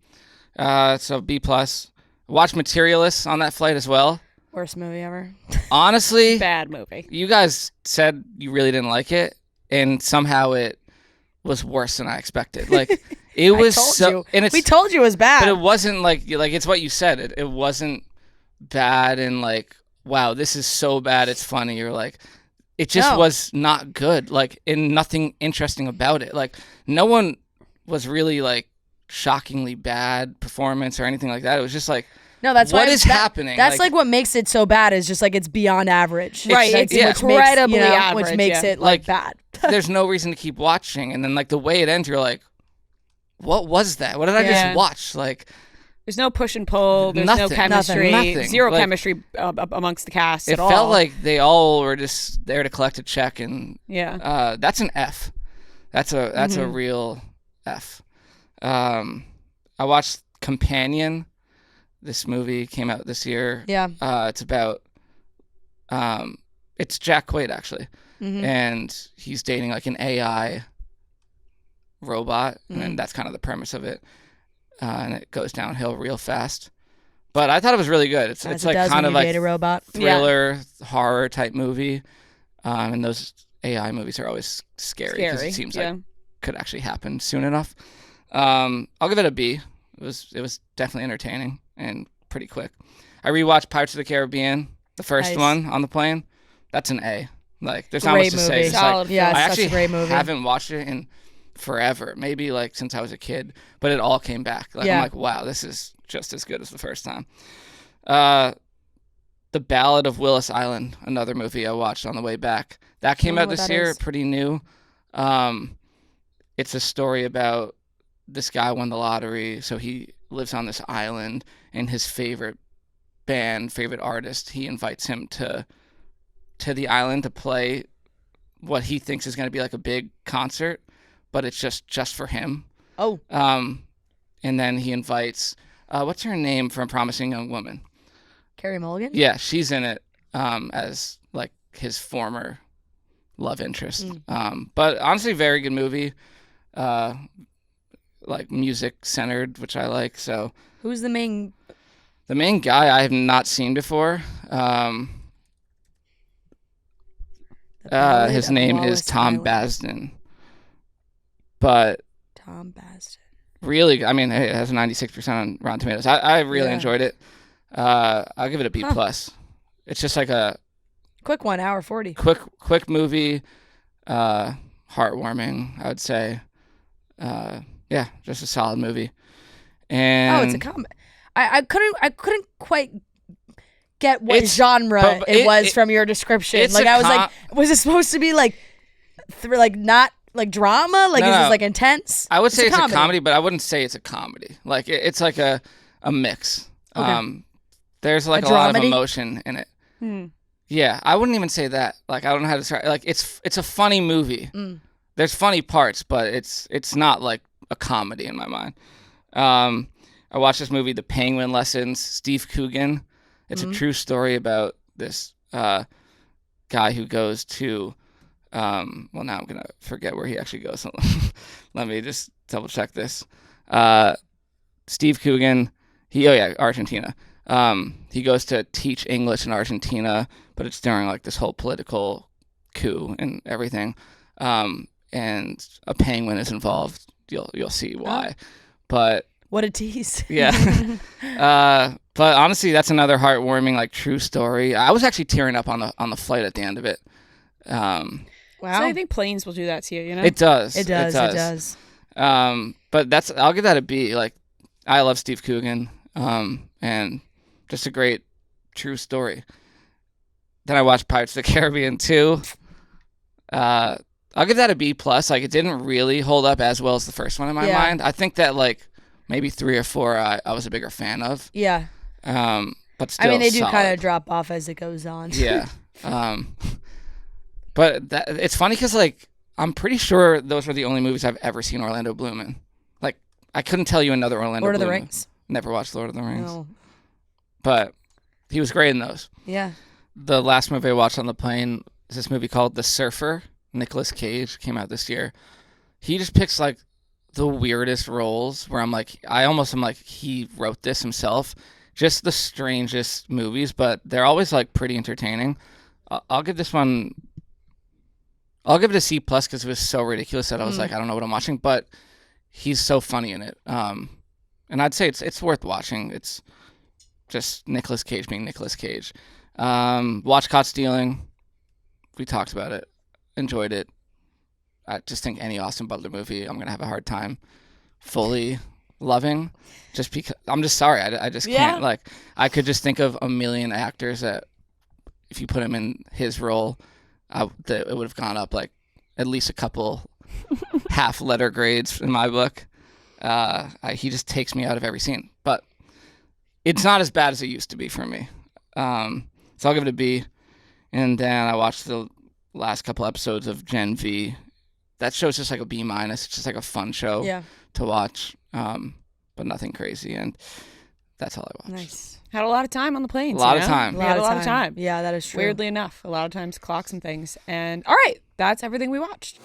Speaker 3: So B+. Watched Materialists on that flight as well.
Speaker 2: Worst movie ever.
Speaker 3: Honestly,
Speaker 1: Bad movie.
Speaker 3: you guys said you really didn't like it, and somehow it was worse than I expected. Like, it was
Speaker 2: we told you it was bad.
Speaker 3: But it wasn't like it's what you said. It wasn't bad and like, wow, this is so bad it's funny, or like, it just was not good. Like, and nothing interesting about it. Like, no one was really like shockingly bad performance or anything like that. It was just like,
Speaker 2: no, that's
Speaker 3: what is happening.
Speaker 2: That's like what makes it so bad is just like it's beyond average,
Speaker 1: right? It's incredibly average,
Speaker 2: which makes it like bad.
Speaker 3: There's no reason to keep watching, and then like the way it ends, you're like, what was that? What did I just watch? Like,
Speaker 1: there's no push and pull. There's no chemistry.
Speaker 3: Nothing.
Speaker 1: Zero
Speaker 3: like,
Speaker 1: chemistry amongst the cast
Speaker 3: at all. It felt like they all were just there to collect a check, and that's an F. That's a real F. I watched Companion. This movie came out this year.
Speaker 2: Yeah.
Speaker 3: It's about it's Jack Quaid actually, and he's dating like an AI robot, and that's kind of the premise of it. And it goes downhill real fast. But I thought it was really good. It's like kind of like
Speaker 2: a robot.
Speaker 3: thriller horror type movie. And those AI movies are always scary because it seems like could actually happen soon enough. I'll give it a B. It was definitely entertaining and pretty quick. I rewatched Pirates of the Caribbean, the first one on the plane. That's an A. Like, there's not much to say.
Speaker 1: Solid.
Speaker 2: Yeah,
Speaker 3: I
Speaker 2: it's
Speaker 3: actually
Speaker 2: such a great movie.
Speaker 3: haven't watched it in forever, maybe like since I was a kid, but it all came back. Like, I'm like, wow, this is just as good as the first time. The Ballad of Willis Island, another movie I watched on the way back. That came out this year, pretty new. It's a story about this guy won the lottery, so he lives on this island, and his favorite band, favorite artist, he invites him to the island to play what he thinks is going to be like a big concert, but it's just for him.
Speaker 2: Oh.
Speaker 3: And then he invites, what's her name from Promising Young Woman?
Speaker 2: Carey Mulligan?
Speaker 3: Yeah, she's in it as like his former love interest. But honestly, very good movie. Like music centered, which I like. So
Speaker 2: who's the main?
Speaker 3: The main guy I have not seen before. His name is Tom Basden. But
Speaker 2: Tom Basden.
Speaker 3: Really, I mean, it has a 96% on Rotten Tomatoes. I really enjoyed it. I'll give it a B+. It's just like a
Speaker 2: quick 1 hour 40.
Speaker 3: Quick movie, heartwarming, I would say. Yeah, just a solid movie. And
Speaker 2: it's a comedy. I couldn't quite get what genre it was from your description. Like, I was like, was it supposed to be like not like drama? Like,
Speaker 3: No,
Speaker 2: is
Speaker 3: no.
Speaker 2: this like intense?
Speaker 3: I would say it's a comedy, but I wouldn't say it's a comedy. Like it's like a mix.
Speaker 2: Okay.
Speaker 3: There's like a lot of emotion in it. Yeah, I wouldn't even say that. Like I don't know how to describe. Like it's a funny movie. There's funny parts, but it's not like a comedy in my mind. I watched this movie, The Penguin Lessons. Steve Coogan. It's a true story about this guy who goes to. Well, now I'm gonna forget where he actually goes. Let me just double check this. Steve Coogan. Argentina. He goes to teach English in Argentina, but it's during like this whole political coup and everything. And a penguin is involved. You'll see why. But
Speaker 2: what a tease.
Speaker 3: Yeah. But honestly, that's another heartwarming, like true story. I was actually tearing up on the flight at the end of it.
Speaker 1: Wow. So I think planes will do that to you, you know?
Speaker 3: It does.
Speaker 2: It does.
Speaker 3: But I'll give that a B. Like, I love Steve Coogan. And just a great true story. Then I watched Pirates of the Caribbean 2. I'll give that a B+. Like, it didn't really hold up as well as the first one in my mind. I think that, like, maybe 3 or 4 I was a bigger fan of.
Speaker 2: Yeah.
Speaker 3: But still
Speaker 2: I mean, they do
Speaker 3: solid.
Speaker 2: kind of drop off as it goes on.
Speaker 3: Yeah. But it's funny because, like, I'm pretty sure those were the only movies I've ever seen Orlando Bloom in. Like, I couldn't tell you another Orlando
Speaker 2: Lord of
Speaker 3: Bloom
Speaker 2: the
Speaker 3: movie.
Speaker 2: Rings.
Speaker 3: Never watched Lord of the Rings.
Speaker 2: No.
Speaker 3: But he was great in those.
Speaker 2: Yeah.
Speaker 3: The last movie I watched on the plane is this movie called The Surfer. Nicolas Cage came out this year. He just picks like the weirdest roles where I'm like, I almost am like, he wrote this himself. Just the strangest movies, but they're always like pretty entertaining. I'll give this one. I'll give it a C+ because it was so ridiculous that I was like, I don't know what I'm watching, but he's so funny in it. And I'd say it's worth watching. It's just Nicolas Cage being Nicolas Cage. Watch Caught Stealing. We talked about it. Enjoyed it. I just think any Austin Butler movie, I'm gonna have a hard time fully loving, just because I'm just sorry. I just can't. Like, I could just think of a million actors that, if you put him in his role, that it would have gone up like at least a couple half letter grades in my book. He just takes me out of every scene, but it's not as bad as it used to be for me. So I'll give it a B. And then I watched the last couple episodes of Gen V. That show's just like a B-. It's just like a fun show to watch, but nothing crazy. And that's all I watched.
Speaker 2: Nice.
Speaker 1: Had a lot of time on the planes.
Speaker 3: A lot of time.
Speaker 1: We had a lot of time.
Speaker 2: Yeah, that is true.
Speaker 1: Weirdly enough, a lot of times clocks and things. And all right, that's everything we watched.